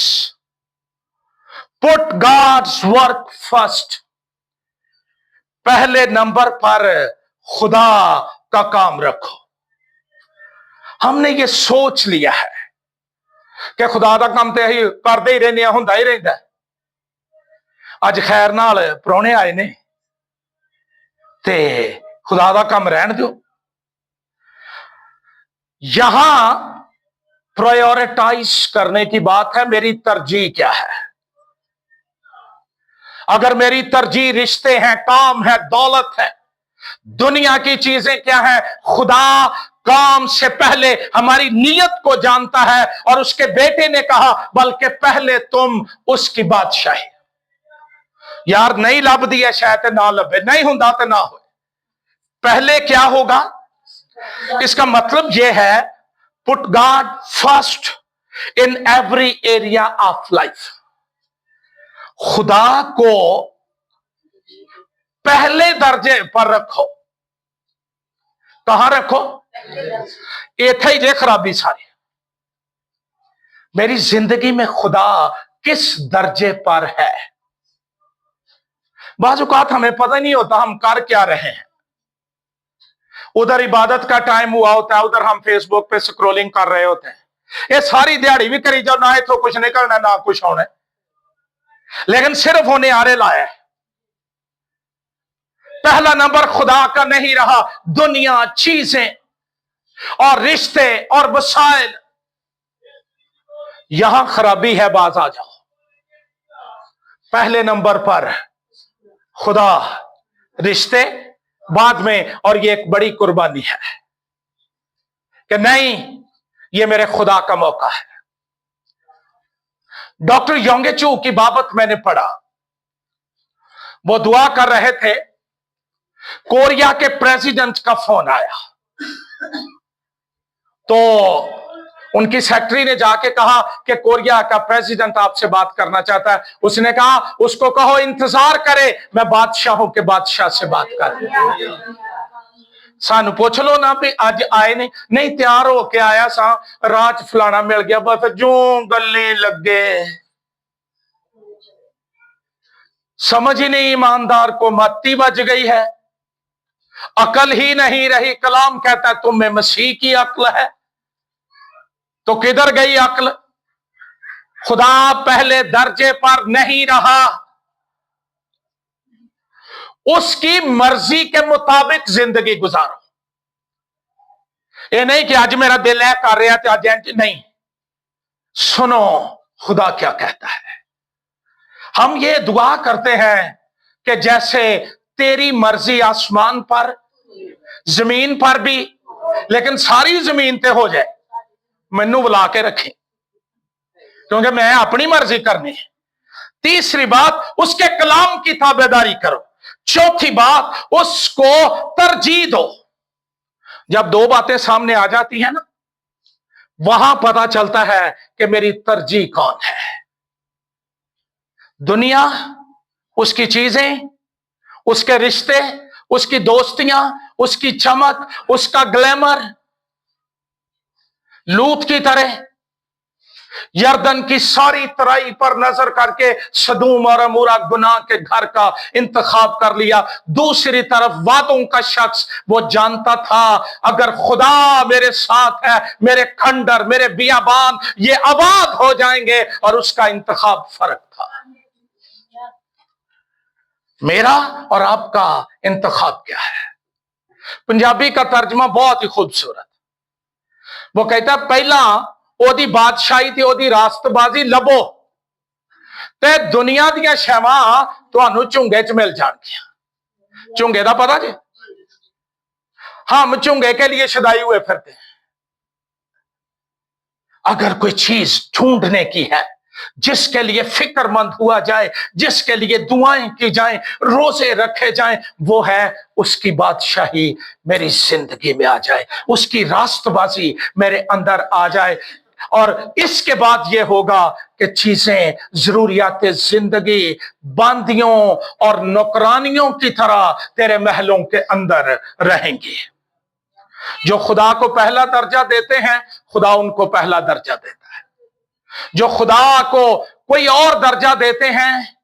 put God's work first, पहले नंबर पर खुदा का काम रखो। हमने ये सोच लिया है कि खुदा का काम तो अं करते ही रहने, होंदा ही रहता। अज खैर नाल परौने आए ने ते खुदा का काम रहन दो। यहां प्रायोरिटाइज करने की बात है, मेरी तरजीह क्या है। अगर मेरी तरजीह रिश्ते हैं, काम है, दौलत है, दुनिया की चीजें क्या है, खुदा काम से पहले हमारी नीयत को जानता है। और उसके बेटे ने कहा बल्कि पहले तुम उसकी बादशाही। यार नहीं लब दी है शायद ना लभे, नहीं होंदा तो ना हो, पहले क्या होगा। इसका मतलब यह है put God first in every area of life, खुदा को पहले दर्जे पर रखो। कहां रखो, इथे ही जे खराबी सारी। मेरी जिंदगी में खुदा किस दर्जे पर है। बाज़ औक़ात हमें पता नहीं होता हम कर क्या रहे हैं। उधर इबादत का टाइम हुआ होता है, उधर हम फेसबुक पे स्क्रोलिंग कर रहे होते हैं। ये सारी दिहाड़ी भी करी जाओ, ना इथों कुछ निकलना ना कुछ होना, लेकिन सिर्फ होने आरे लाया है। पहला नंबर खुदा का नहीं रहा, दुनिया, चीजें और रिश्ते और वसाइल। यहां खराबी है, बाज आ जाओ। पहले नंबर पर खुदा, रिश्ते बाद में। और ये एक बड़ी कुर्बानी है कि नहीं, ये मेरे खुदा का मौका है। डॉक्टर योंगे चू की बाबत मैंने पढ़ा, वो दुआ कर रहे थे, कोरिया के प्रेसिडेंट का फोन आया, तो उनकी सेक्रेटरी ने जाके कहा कि कोरिया का प्रेसिडेंट आपसे बात करना चाहता है। उसने कहा उसको कहो इंतजार करे, मैं बादशाहों के बादशाह से बात कर। सानू पूछ लो ना भी अज आए नहीं, नहीं तैयार होके आया सा, रात फलाना मिल गया, बस जो गले लगे। समझ ही नहीं, ईमानदार को मत्ती बज गई है, अकल ही नहीं रही। कलाम कहता है तुम में मसीह की अक्ल है, तो किधर गई अक्ल। खुदा पहले दर्जे पर नहीं रहा, उसकी मर्जी के मुताबिक जिंदगी गुजारो। ये नहीं कि आज मेरा दिल है कर रहा है, आज नहीं। सुनो खुदा क्या कहता है। हम ये दुआ करते हैं कि जैसे तेरी मर्जी आसमान पर, जमीन पर भी, लेकिन सारी जमीन पे हो जाए, मैनू बुला के रखे, क्योंकि मैं अपनी मर्जी करनी है। तीसरी बात, उसके कलाम की ताबेदारी करो। चौथी बात, उसको तरजीह दो। जब दो बातें सामने आ जाती हैं ना, वहां पता चलता है कि मेरी तरजीह कौन है। दुनिया, उसकी चीजें, उसके रिश्ते, उसकी दोस्तियां, उसकी चमक, उसका ग्लैमर, लूत की तरह यरदन की सारी तराई पर नजर करके सदूम और अमूरा गुनाह के घर का इंतखाब कर लिया। दूसरी तरफ वादों का शख्स, वो जानता था अगर खुदा मेरे साथ है, मेरे खंडर, मेरे बियाबान ये आबाद हो जाएंगे, और उसका इंतखाब फर्क था। मेरा और आपका इंतखाब क्या है? पंजाबी का तर्जमा बहुत ही खूबसूरत। वो कहता पहला ओदी बादशाही ते ओदी रास्तबाजी लबो ते दुनिया दियां शैवां तुहानू झुंगे च मिल जाणगियां। झुंगे दा पता जी? हम झुंगे के लिए शदाई हुए फिरते हैं। अगर कोई चीज ढूंढने की है जिसके लिए फिक्रमंद हुआ जाए, जिसके लिए दुआएं की जाएं, रोजे रखे जाएं, वो है उसकी बादशाही मेरी जिंदगी में आ जाए, उसकी रास्तबाजी मेरे अंदर आ जाए। और इसके बाद ये होगा कि चीजें, जरूरियात जिंदगी बांदियों और नौकरानियों की तरह तेरे महलों के अंदर रहेंगी। जो खुदा को पहला दर्जा देते हैं, खुदा उनको पहला दर्जा देता है। जो खुदा को कोई और दर्जा देते हैं,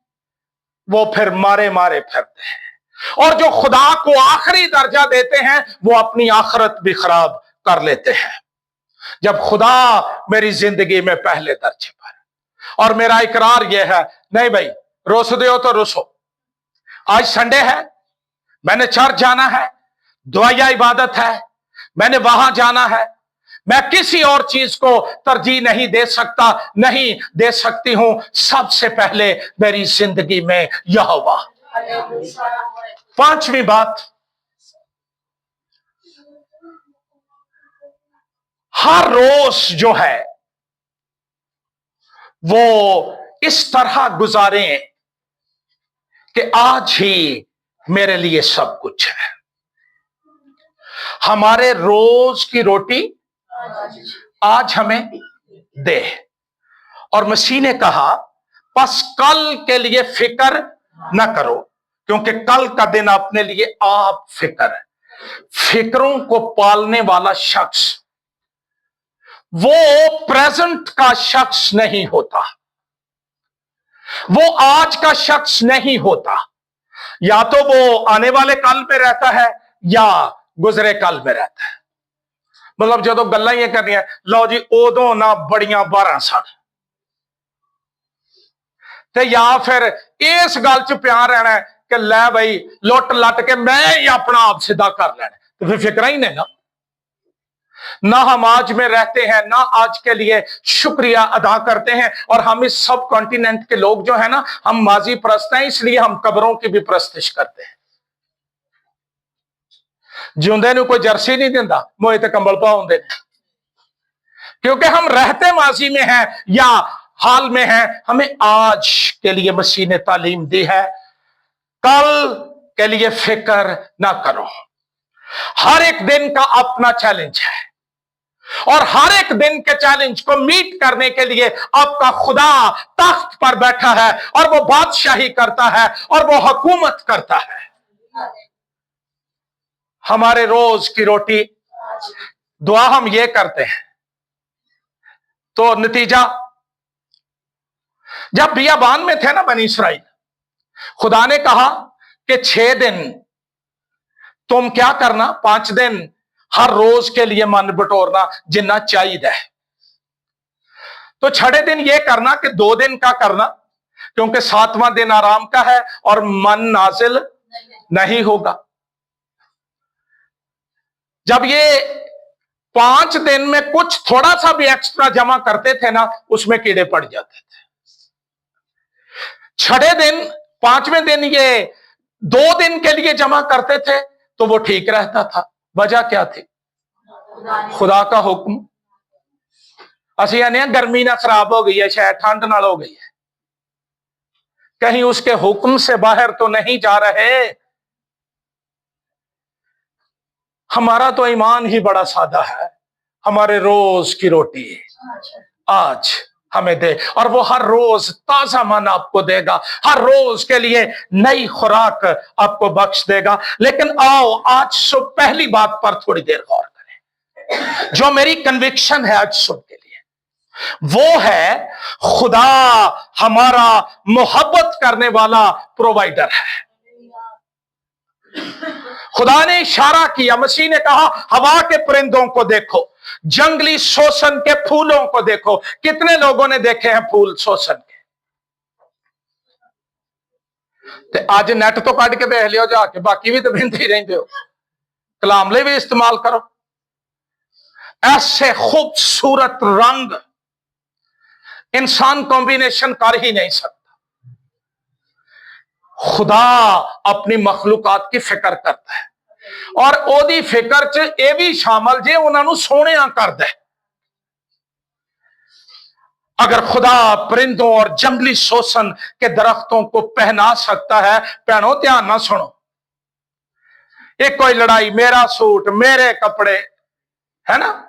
वो फिर मारे मारे फिरते हैं। और जो खुदा को आखिरी दर्जा देते हैं, वो अपनी आखिरत भी खराब कर लेते हैं। जब खुदा मेरी जिंदगी में पहले दर्जे पर, और मेरा इकरार यह है, नहीं भाई रोस दो तो रुसो, आज संडे है, मैंने चर्च जाना है, दुआया इबादत है, मैंने वहां जाना है, मैं किसी और चीज को तरजीह नहीं दे सकता, नहीं दे सकती हूं। सबसे पहले मेरी जिंदगी में यहोवा। पांचवी बात, हर रोज जो है वो इस तरह गुजारें कि आज ही मेरे लिए सब कुछ है। हमारे रोज की रोटी आज हमें दे। और मसीह ने कहा बस कल के लिए फिक्र न करो, क्योंकि कल का दिन अपने लिए आप फिक्र है। फिक्रों को पालने वाला शख्स वो प्रेजेंट का शख्स नहीं होता, वो आज का शख्स नहीं होता। या तो वो आने वाले कल में रहता है या गुजरे कल में रहता है। मतलब जो गल्लां ये करनी है, लो जी उदों ना बड़ियां 12 सन, या फिर इस गल च प्यार रहना है कि लै भाई लुट लट के मैं ही अपना आप सीधा कर लेना, तो फिर फिक्र ही नहीं ना हम आज में रहते हैं, ना आज के लिए शुक्रिया अदा करते हैं। और हम इस सब कॉन्टिनेंट के लोग जो है ना, हम माजी परस्त हैं, इसलिए हम कब्रों की भी परस्तिश करते हैं। जिंदे नूं कोई जर्सी नहीं दिंदा, मोए ते कंबल पाउंदे ने, क्योंकि हम रहते माजी में हैं या हाल में हैं। हमें आज के लिए मसीह ने तालीम दी है, कल के लिए फिक्र ना करो। हर एक दिन का अपना चैलेंज है, और हर एक दिन के चैलेंज को मीट करने के लिए आपका खुदा तख्त पर बैठा है, और वो बादशाही करता है, और वो हुकूमत करता है। हमारे रोज की रोटी, दुआ हम ये करते हैं, तो नतीजा, जब बियाबान में थे ना बनी इसराइल, खुदा ने कहा कि 6 दिन तुम क्या करना, 5 दिन हर रोज के लिए मन बटोरना जिन्ना चाहिए है। तो 6 दिन ये करना कि 2 दिन का करना, क्योंकि 7वां दिन आराम का है और मन नाजिल नहीं होगा। जब ये 5 दिन में कुछ थोड़ा सा भी एक्स्ट्रा जमा करते थे ना, उसमें कीड़े पड़ जाते थे। 6 दिन, 5वें दिन ये 2 दिन के लिए जमा करते थे तो वो ठीक रहता था। वजह क्या थी? खुदा का हुक्म। असि आने गर्मी ना खराब हो गई है, शायद ठंड नाल हो गई है। कहीं उसके हुक्म से बाहर तो नहीं जा रहे। हमारा तो ईमान ही बड़ा सादा है। हमारे रोज की रोटी आज हमें दे, और वो हर रोज ताजा मन आपको देगा, हर रोज के लिए नई खुराक आपको बख्श देगा। लेकिन आओ आज पहली बात पर थोड़ी देर गौर करें, जो मेरी कन्विक्शन है आज सुबह के लिए, वो है खुदा हमारा मोहब्बत करने वाला प्रोवाइडर है। खुदा ने इशारा किया, मसीह ने कहा हवा के परिंदों को देखो, जंगली शोषण के फूलों को देखो। कितने लोगों ने देखे हैं फूल शोषण के? ते आज नेट तो कट के देख लियो जाके, बाकी भी तो बिंद ही रहते हो, कलाम ले भी इस्तेमाल करो। ऐसे खूबसूरत रंग इंसान कॉम्बिनेशन कर ही नहीं सकता। खुदा अपनी मखलूकात की फिक्र करता है, और ओदी फिक्र च यह भी शामिल जे उन्होंने सोहणिया कर दे। अगर खुदा परिंदों और जंगली शोषण के दरख्तों को पहना सकता है, भैनों ध्यान ना सुनो, एक कोई लड़ाई मेरा सूट मेरे कपड़े है ना।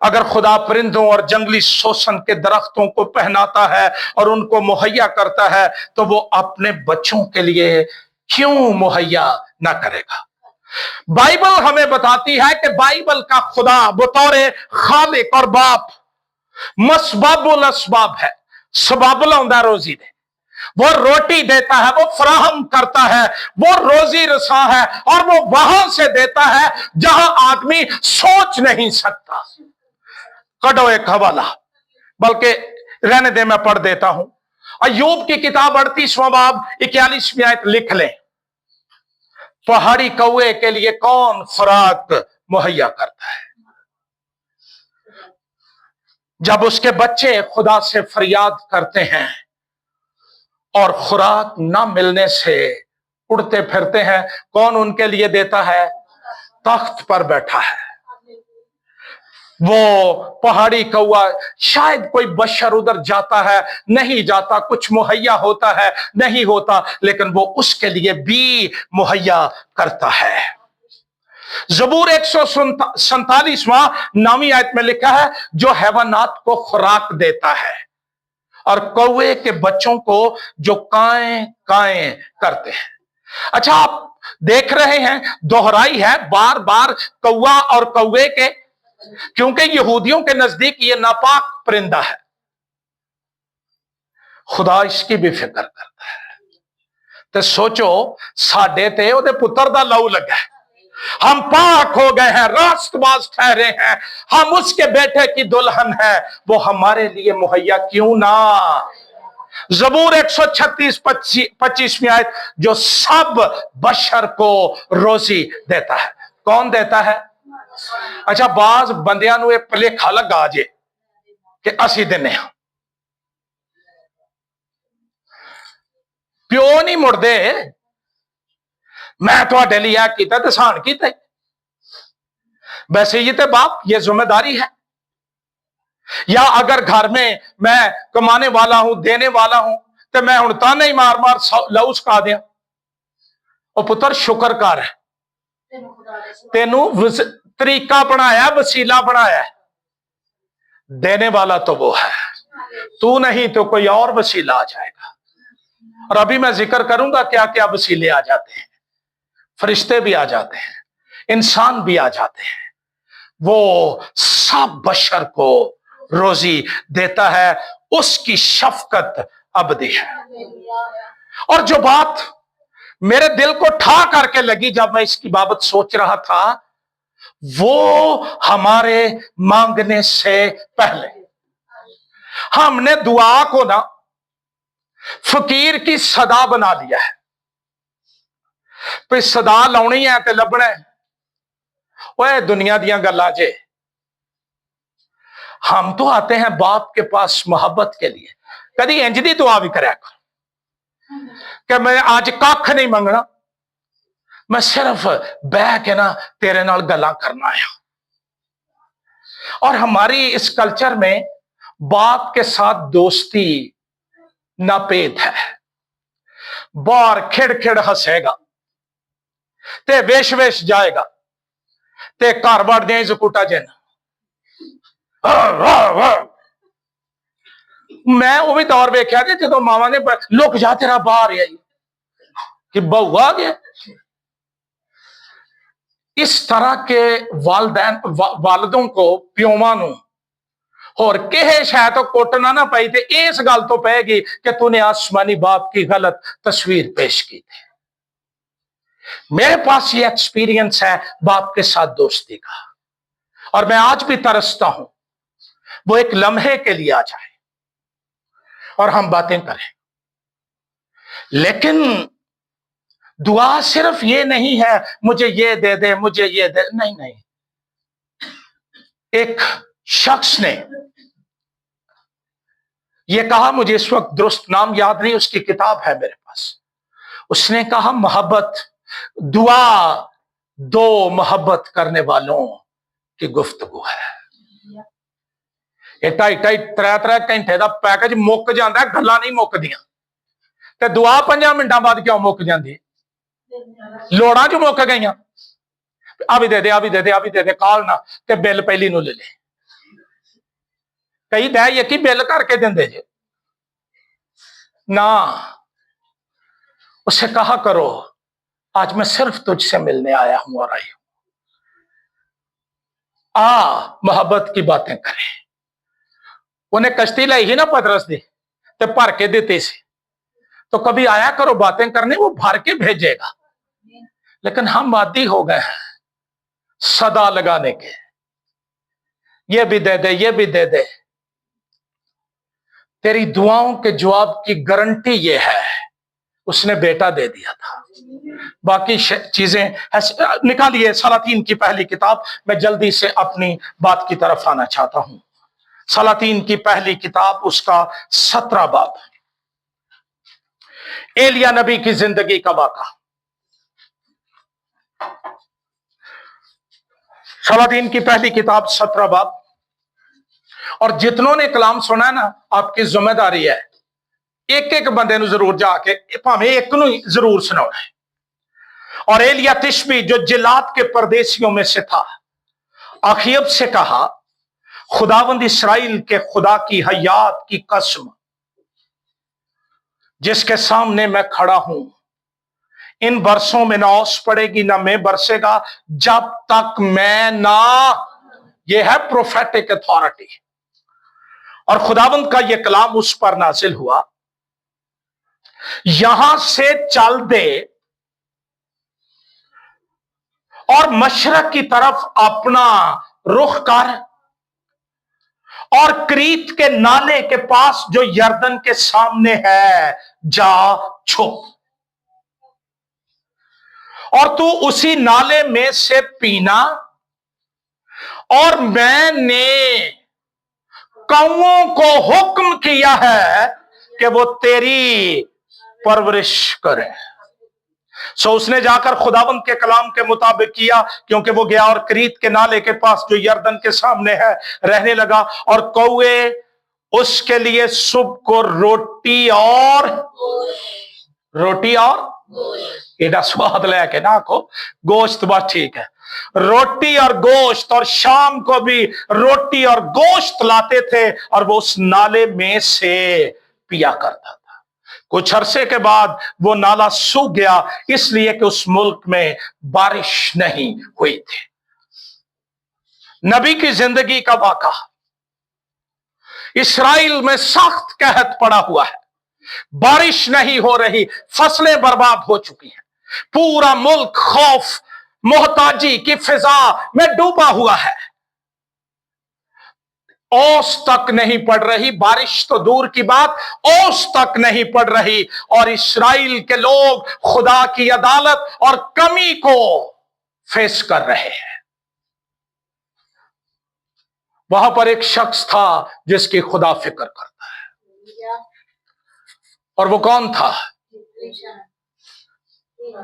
अगर खुदा परिंदों और जंगली शोषण के दरख्तों को पहनाता है और उनको मुहैया करता है, तो वो अपने बच्चों के लिए क्यों मुहैया ना करेगा? बाइबल हमें बताती है कि बाइबल का खुदा बतौर खालिक और बाप मसबाबुल असबाब है। सबाब लाउंदा रोजी दे, वो रोटी देता है, वो फराहम करता है, वो रोजी रसा है, और वो वहां से देता है जहां आदमी सोच नहीं सकता। कटो एक हवाला, बल्कि रहने दे मैं पढ़ देता हूं। अय्यूब की किताब 38वां बाब 41वीं आयत लिख लें। पहाड़ी कौए के लिए कौन खुराक मुहैया करता है? जब उसके बच्चे खुदा से फरियाद करते हैं और खुराक ना मिलने से उड़ते फिरते हैं, कौन उनके लिए देता है? तख्त पर बैठा है वो पहाड़ी कौआ। शायद कोई बशर उधर जाता है, नहीं जाता, कुछ मुहैया होता है, नहीं होता, लेकिन वो उसके लिए भी मुहैया करता है। ज़बूर 147वां 9वीं आयत में लिखा है, जो हैवानात को खुराक देता है और कौवे के बच्चों को जो काएं काएं करते हैं। अच्छा, आप देख रहे हैं दोहराई है बार बार कौवा और कौवे के, क्योंकि यहूदियों के नजदीक ये नापाक परिंदा है। खुदा इसकी भी फिक्र करता है। तो सोचो, साडे ते ओदे पुत्र दा लहू लगा है, हम पाक हो गए हैं, रास्तबाज ठहरे हैं, हम उसके बेटे की दुल्हन है, वो हमारे लिए मुहैया क्यों ना। ज़बूर 136 25वीं आयत, जो सब बशर को रोजी देता है। कौन देता है? अच्छा, बाज बंदियां नूं इह भुलेखा लगा जे कि असीं दिन्ने हां। प्यो नहीं मुड़दे, मैं तुहाडे लिए यह कीता ते सहन कीता। वैसे ये तो बाप, ये जिम्मेदारी है। या अगर घर में मैं कमाने वाला हूं, देने वाला हूं, तो मैं हुण ताने ही मार मार लहू सुका दियां। ओ पुत्र शुक्र कर, तेनू तरीका बनाया, वसीला बनाया, देने वाला तो वो है, तू नहीं तो कोई और वसीला आ जाएगा। और अभी मैं जिक्र करूंगा क्या क्या वसीले आ जाते हैं। फरिश्ते भी आ जाते हैं, इंसान भी आ जाते हैं। वो सब बशर को रोजी देता है, उसकी शफकत अबदी है। और जो बात मेरे दिल को ठा करके लगी जब मैं इसकी बाबत सोच रहा था, वो हमारे मांगने से पहले हमने दुआ को ना फकीर की सदा बना दिया है। सदा लाउनी है ते लभना है। ओए दुनिया दियां गल्लां जे, हम तो आते हैं बाप के पास मोहब्बत के लिए। कभी इंज दी दुआ भी करया कर कि मैं आज कख नहीं मंगना, मैं सिर्फ बह के ना तेरे नाल गल्लां करना है। और हमारी इस कल्चर में बाप के साथ दोस्ती नापेद है, बार खिड़ हसेगा ते वेश जाएगा ते घर वड़ दिया जकूटा जिन मैं वो भी दौर वेख्या कि जो मावा ने लुक जा तेरा बाहर आई कि बहू आ गया। इस तरह के वालदैन वालदों को प्योवां नूं और किहे शायद तो कुटना ना पाई ते इस गल तो पेगी कि तूने आसमानी बाप की गलत तस्वीर पेश की थी। मेरे पास ये एक्सपीरियंस है बाप के साथ दोस्ती का, और मैं आज भी तरसता हूं वो एक लम्हे के लिए आ जाए और हम बातें करें। लेकिन दुआ सिर्फ ये नहीं है मुझे ये दे दे, मुझे ये दे, नहीं। एक शख्स ने ये कहा, मुझे इस वक्त दुरुस्त नाम याद नहीं, उसकी किताब है मेरे पास। उसने कहा मोहब्बत दुआ दो मोहब्बत करने वालों की गुफ्तगू है। ये 2.5-3 घंटे का पैकेज मुक जाता है, गल्लां नहीं मुकदियां ते दुआ 5 मिनटां बाद क्यों मुक जाती है? लोड़ां जो मुक गई, आ भी दे दे, आ भी दे दे, आ भी दे दे, काल ना ते बिल पहली नूं ले ले। कई दे यकी बिल करके देंदे जे ना। उसे कहा करो आज मैं सिर्फ तुझसे मिलने आया हूं और आई हूं, आ मोहब्बत की बातें करें। उन्हें कश्ती लाई ही ना पतरस दी ते भर के देते से, तो कभी आया करो बातें करने, वो भर के भेजेगा। लेकिन हम आदी हो गए हैं सदा लगाने के, ये भी दे दे, ये भी दे दे। तेरी दुआओं के जवाब की गारंटी ये है उसने बेटा दे दिया था। बाकी चीजें निकालिए। सलातीन की पहली किताब, मैं जल्दी से अपनी बात की तरफ आना चाहता हूं। सलातीन की पहली किताब, उसका 17 बाब, एलिया नबी की जिंदगी का वाक़ा। सलातीन की पहली किताब 17 बाब। और जितनों ने कलाम सुना ना, आपकी जिम्मेदारी है एक एक बंदे नूं जरूर जाके भावें एक नूं ही जरूर सुनाना है। और एलिया तिशबी जो जिलात के परदेसियों में से था, अखीब से कहा, खुदावंद इसराइल के खुदा की हयात की कसम जिसके सामने मैं खड़ा हूं, इन बरसों में ना ओस पड़ेगी ना मैं बरसेगा जब तक मैं ना। यह है प्रोफेटिक अथॉरिटी। और खुदावंद का यह कलाम उस पर नाजिल हुआ, यहां से चल दे और मशरक की तरफ अपना रुख कर और क्रीत के नाले के पास जो यर्दन के सामने है जा छुप, और तू उसी नाले में से पीना। और मैंने कौओं को हुक्म किया है कि वो तेरी परवरिश करें। सो उसने जाकर खुदावंद के कलाम के मुताबिक किया, क्योंकि वो गया और क्रीत के नाले के पास जो यर्दन के सामने है रहने लगा। और कौए उसके लिए सुबह को रोटी और एडा स्वाद लेके ना को गोश्त, बस ठीक है, रोटी और गोश्त, और शाम को भी रोटी और गोश्त लाते थे और वो उस नाले में से पिया करता था। कुछ अरसे के बाद वो नाला सूख गया, इसलिए कि उस मुल्क में बारिश नहीं हुई थी। नबी की जिंदगी का वाक़ा। इस्राइल में सख्त कहत पड़ा हुआ है, बारिश नहीं हो रही, फसलें बर्बाद हो चुकी हैं, पूरा मुल्क खौफ मोहताजी की फिजा में डूबा हुआ है। ओस तक नहीं पड़ रही, बारिश तो दूर की बात, ओस तक नहीं पड़ रही। और इस्राइल के लोग खुदा की अदालत और कमी को फेस कर रहे हैं। वहां पर एक शख्स था जिसकी खुदा फिक्र करता है, और वो कौन था?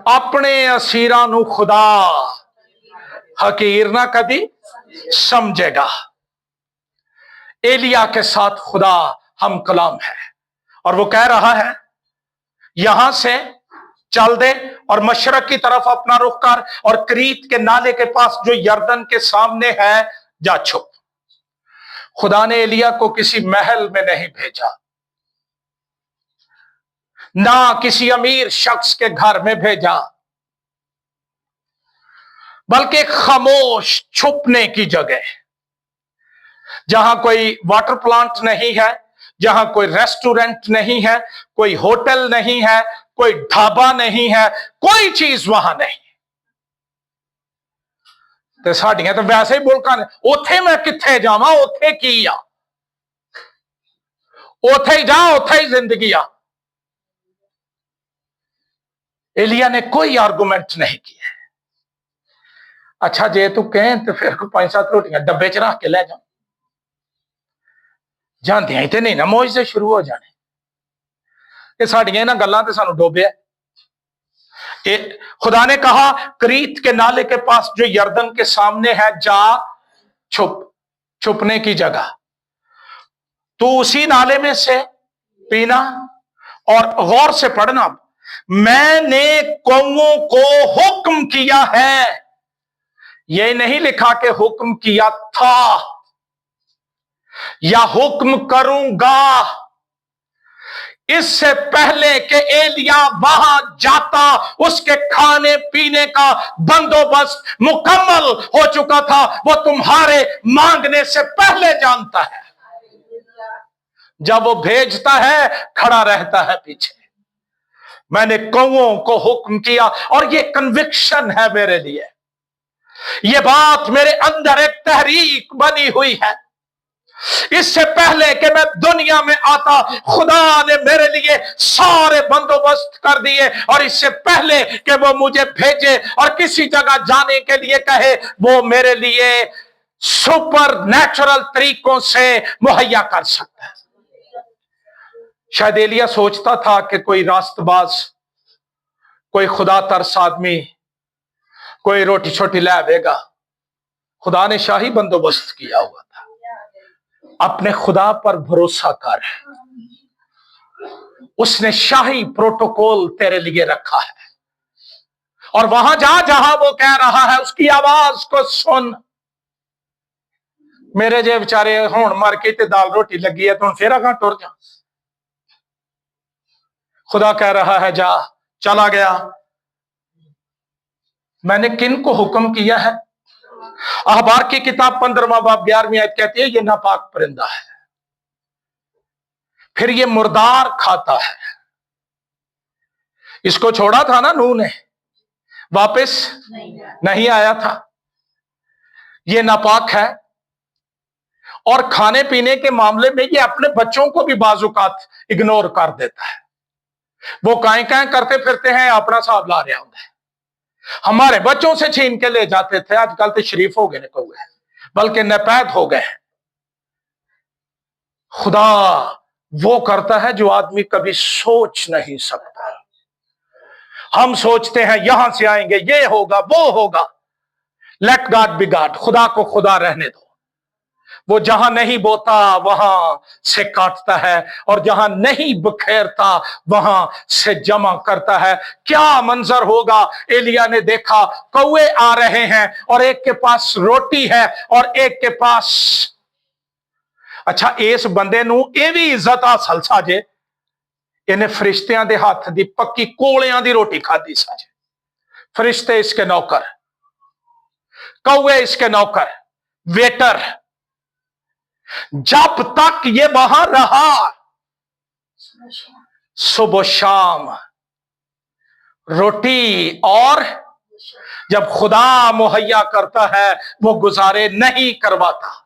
अपने असीरां नू खुदा हकीर ना कदी समझेगा। एलिया के साथ खुदा हम कलाम है, और वो कह रहा है यहां से चल दे और मशरक की तरफ अपना रुख कर और क्रीत के नाले के पास जो यर्दन के सामने है जा छुप। खुदा ने एलिया को किसी महल में नहीं भेजा, ना किसी अमीर शख्स के घर में भेजा, बल्कि खामोश छुपने की जगह, जहां कोई वाटर प्लांट नहीं है, जहां कोई रेस्टोरेंट नहीं है, कोई होटल नहीं है, कोई ढाबा नहीं है, कोई चीज वहां नहीं। तो साड़ियां तो वैसे ही मुल्कां ने उथे मैं किथे जावां, उथे की आ, उथे ही जा, उथे ही जिंदगी आ। एलिया ने कोई आर्गूमेंट नहीं किया। अच्छा जे तू कहें तो फिर 5-7 रोटियां डब्बे च रख के ले जा, जानते ही तो नहीं ना मौज से शुरू हो जाने। ये साड़ियां इन्हां गल्लां ते सानू डोबिया। खुदा ने कहा क्रीत के नाले के पास जो यर्दन के सामने है जा छुप, छुपने की जगह। तू उसी नाले में से पीना और गौर से पढ़ना, मैंने कौमों को हुक्म किया है। यह नहीं लिखा कि हुक्म किया था या हुक्म करूंगा। इससे पहले कि एलिया वहां जाता उसके खाने पीने का बंदोबस्त मुकम्मल हो चुका था। वो तुम्हारे मांगने से पहले जानता है। जब वो भेजता है खड़ा रहता है पीछे। मैंने कौओं को हुक्म किया, और ये कन्विक्शन है मेरे लिए, ये बात मेरे अंदर एक तहरीक बनी हुई है। इससे पहले कि मैं दुनिया में आता खुदा ने मेरे लिए सारे बंदोबस्त कर दिए, और इससे पहले कि वो मुझे भेजे और किसी जगह जाने के लिए कहे, वो मेरे लिए सुपर नेचुरल तरीकों से मुहैया कर सकता है। शायद एलिया सोचता था कि कोई रास्तबाज, कोई खुदा तरस आदमी कोई रोटी छोटी ले आवेगा। खुदा ने शाही बंदोबस्त किया हुआ था। अपने खुदा पर भरोसा कर, उसने शाही प्रोटोकॉल तेरे लिए रखा है। और वहां जा जहां वो कह रहा है उसकी आवाज को सुन। मेरे जे बेचारे हुण मर के ते दाल रोटी लगी है, तो फिर अगां टुर जा। खुदा कह रहा है जा। चला गया। मैंने किन को हुक्म किया है? अहबार की किताब 15वां बाब 11वीं आयत कहती है ये नापाक परिंदा है, फिर ये मुर्दार खाता है। इसको छोड़ा था ना नूह ने, वापस नहीं आया था। ये नापाक है, और खाने पीने के मामले में ये अपने बच्चों को भी बाजुकात इग्नोर कर देता है। वो काएं काएं करते फिरते हैं, अपना हिसाब ला रहा होता है। हमारे बच्चों से छीन के ले जाते थे, आजकल तो शरीफ हो गए न कौए, बल्कि नपैद हो गए। खुदा वो करता है जो आदमी कभी सोच नहीं सकता। हम सोचते हैं यहां से आएंगे, ये होगा, वो होगा। लेट गॉड बी गॉड, खुदा को खुदा रहने दो। वो जहां नहीं बोता वहां से काटता है, और जहां नहीं बखेरता वहां से जमा करता है। क्या मंजर होगा? एलिया ने देखा कौए आ रहे हैं, और एक के पास रोटी है और एक के पास। अच्छा, इस बंदे नूं ये भी इज्जत हासिल साजे, इन्हें फरिश्तियां दे हाथ दी पक्की कोलियां दी रोटी खाधी साजे। फरिश्ते इसके नौकर, कौए इसके नौकर, वेटर। जब तक ये वहां रहा, सुबह शाम रोटी, और जब खुदा मुहैया करता है वो गुजारे नहीं करवाता।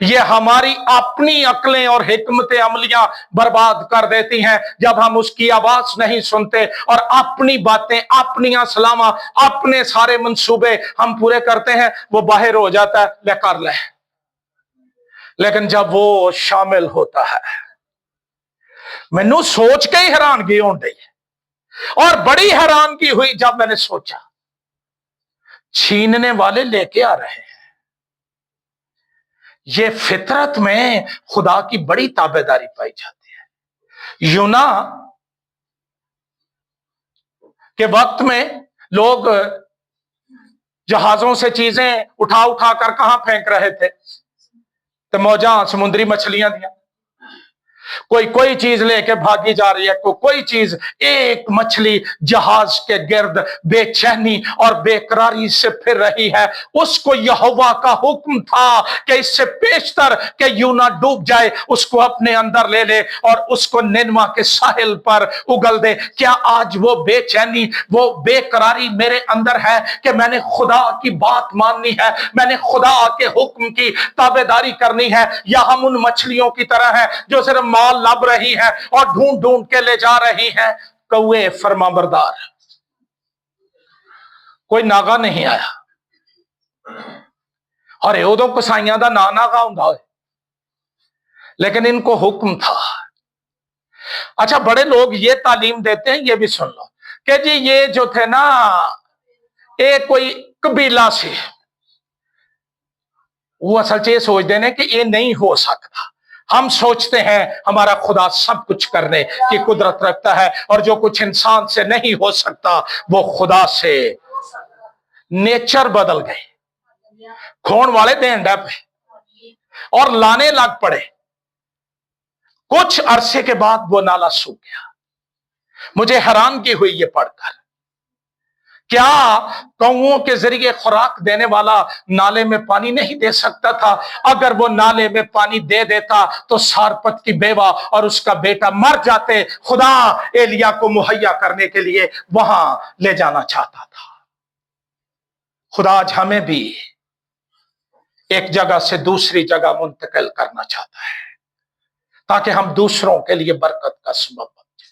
ये हमारी अपनी अक्लें और हिकमत अमलियां बर्बाद कर देती हैं जब हम उसकी आवाज नहीं सुनते, और अपनी बातें, अपनी सलामा, अपने सारे मंसूबे हम पूरे करते हैं। वो बाहर हो जाता है, ले कर ले। लेकिन जब वो शामिल होता है, मैनू सोच के ही हैरानगी हो गई, और बड़ी हैरानगी हुई जब मैंने सोचा छीनने वाले लेके आ रहे हैं। ये फितरत में खुदा की बड़ी ताबेदारी पाई जाती है। यूना के वक्त में लोग जहाजों से चीजें उठा उठा कर कहां फेंक रहे थे? तो मौजा समुद्री मछलियां दिया। कोई कोई चीज लेके भागी जा रही है, कोई चीज, एक मछली जहाज के गिर्द बेचैनी और बेकरारी से फिर रही है। उसको यहोवा का हुक्म था कि इससे पेशतर कि यूना डूब जाए, उसको अपने अंदर ले ले और उसको निनवा के साहिल पर उगल दे। क्या आज वो बेचैनी, वो बेकरारी मेरे अंदर है कि मैंने खुदा की बात माननी है, मैंने खुदा के हुक्म की ताबेदारी करनी है? या हम उन मछलियों की तरह हैं जो सिर्फ माल लब रही है और ढूंढ ढूंढ के ले जा रही है? कौए फरमाबरदार, कोई नागा नहीं आया। और उदों कसाइयां दा ना नागा हुंदा होए, लेकिन इनको हुक्म था। अच्छा, बड़े लोग ये तालीम देते हैं, ये भी सुन लो कि जी ये जो थे ना, ये कोई कबीला से, वो असल च ये सोचते हैं कि ये नहीं हो सकता। हम सोचते हैं हमारा खुदा सब कुछ करने की कुदरत रखता है, और जो कुछ इंसान से नहीं हो सकता वो खुदा से। नेचर बदल गए, खोण वाले देन डे पे और लाने लग पड़े। कुछ अरसे के बाद वो नाला सूख गया। मुझे हैरानगी हुई ये पढ़कर, क्या कौओं के जरिए खुराक देने वाला नाले में पानी नहीं दे सकता था? अगर वो नाले में पानी दे देता तो सारपत की बेवा और उसका बेटा मर जाते। खुदा एलिया को मुहैया करने के लिए वहां ले जाना चाहता था। खुदा आज हमें भी एक जगह से दूसरी जगह मुंतकिल करना चाहता है, ताकि हम दूसरों के लिए बरकत का सबब बन जाए,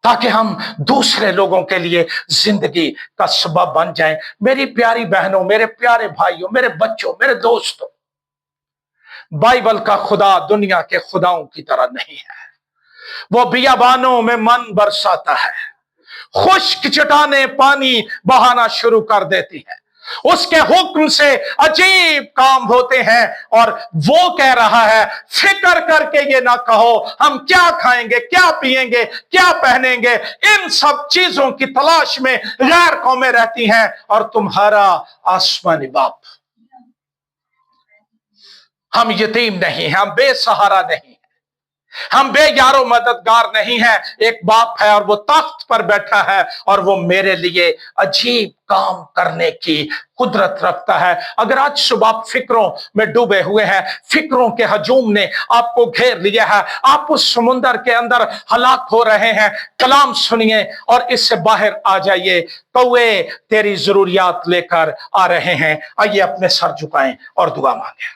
ताकि हम दूसरे लोगों के लिए जिंदगी का सबब बन जाएं। मेरी प्यारी बहनों, मेरे प्यारे भाइयों, मेरे बच्चों, मेरे दोस्तों, बाइबल का खुदा दुनिया के खुदाओं की तरह नहीं है। वो बियाबानों में मन बरसाता है, खुश्क चट्टानें पानी बहाना शुरू कर देती है, उसके हुक्म से अजीब काम होते हैं। और वो कह रहा है, फिक्र करके ये ना कहो हम क्या खाएंगे, क्या पिएंगे, क्या पहनेंगे। इन सब चीजों की तलाश में गैर कौमें रहती हैं, और तुम्हारा आसमानी बाप। हम यतीम नहीं हैं, हम बेसहारा नहीं, हम बेयारो मददगार नहीं है। एक बाप है और वो तख्त पर बैठा है, और वो मेरे लिए अजीब काम करने की कुदरत रखता है। अगर आज सुबह आप फिक्रों में डूबे हुए हैं, फिक्रों के हजूम ने आपको घेर लिया है, आप उस समुंदर के अंदर हलाक हो रहे हैं, कलाम सुनिए और इससे बाहर आ जाइए। कौए तेरी जरूरियात लेकर आ रहे हैं। आइए अपने सर झुकाएं और दुआ मांगे।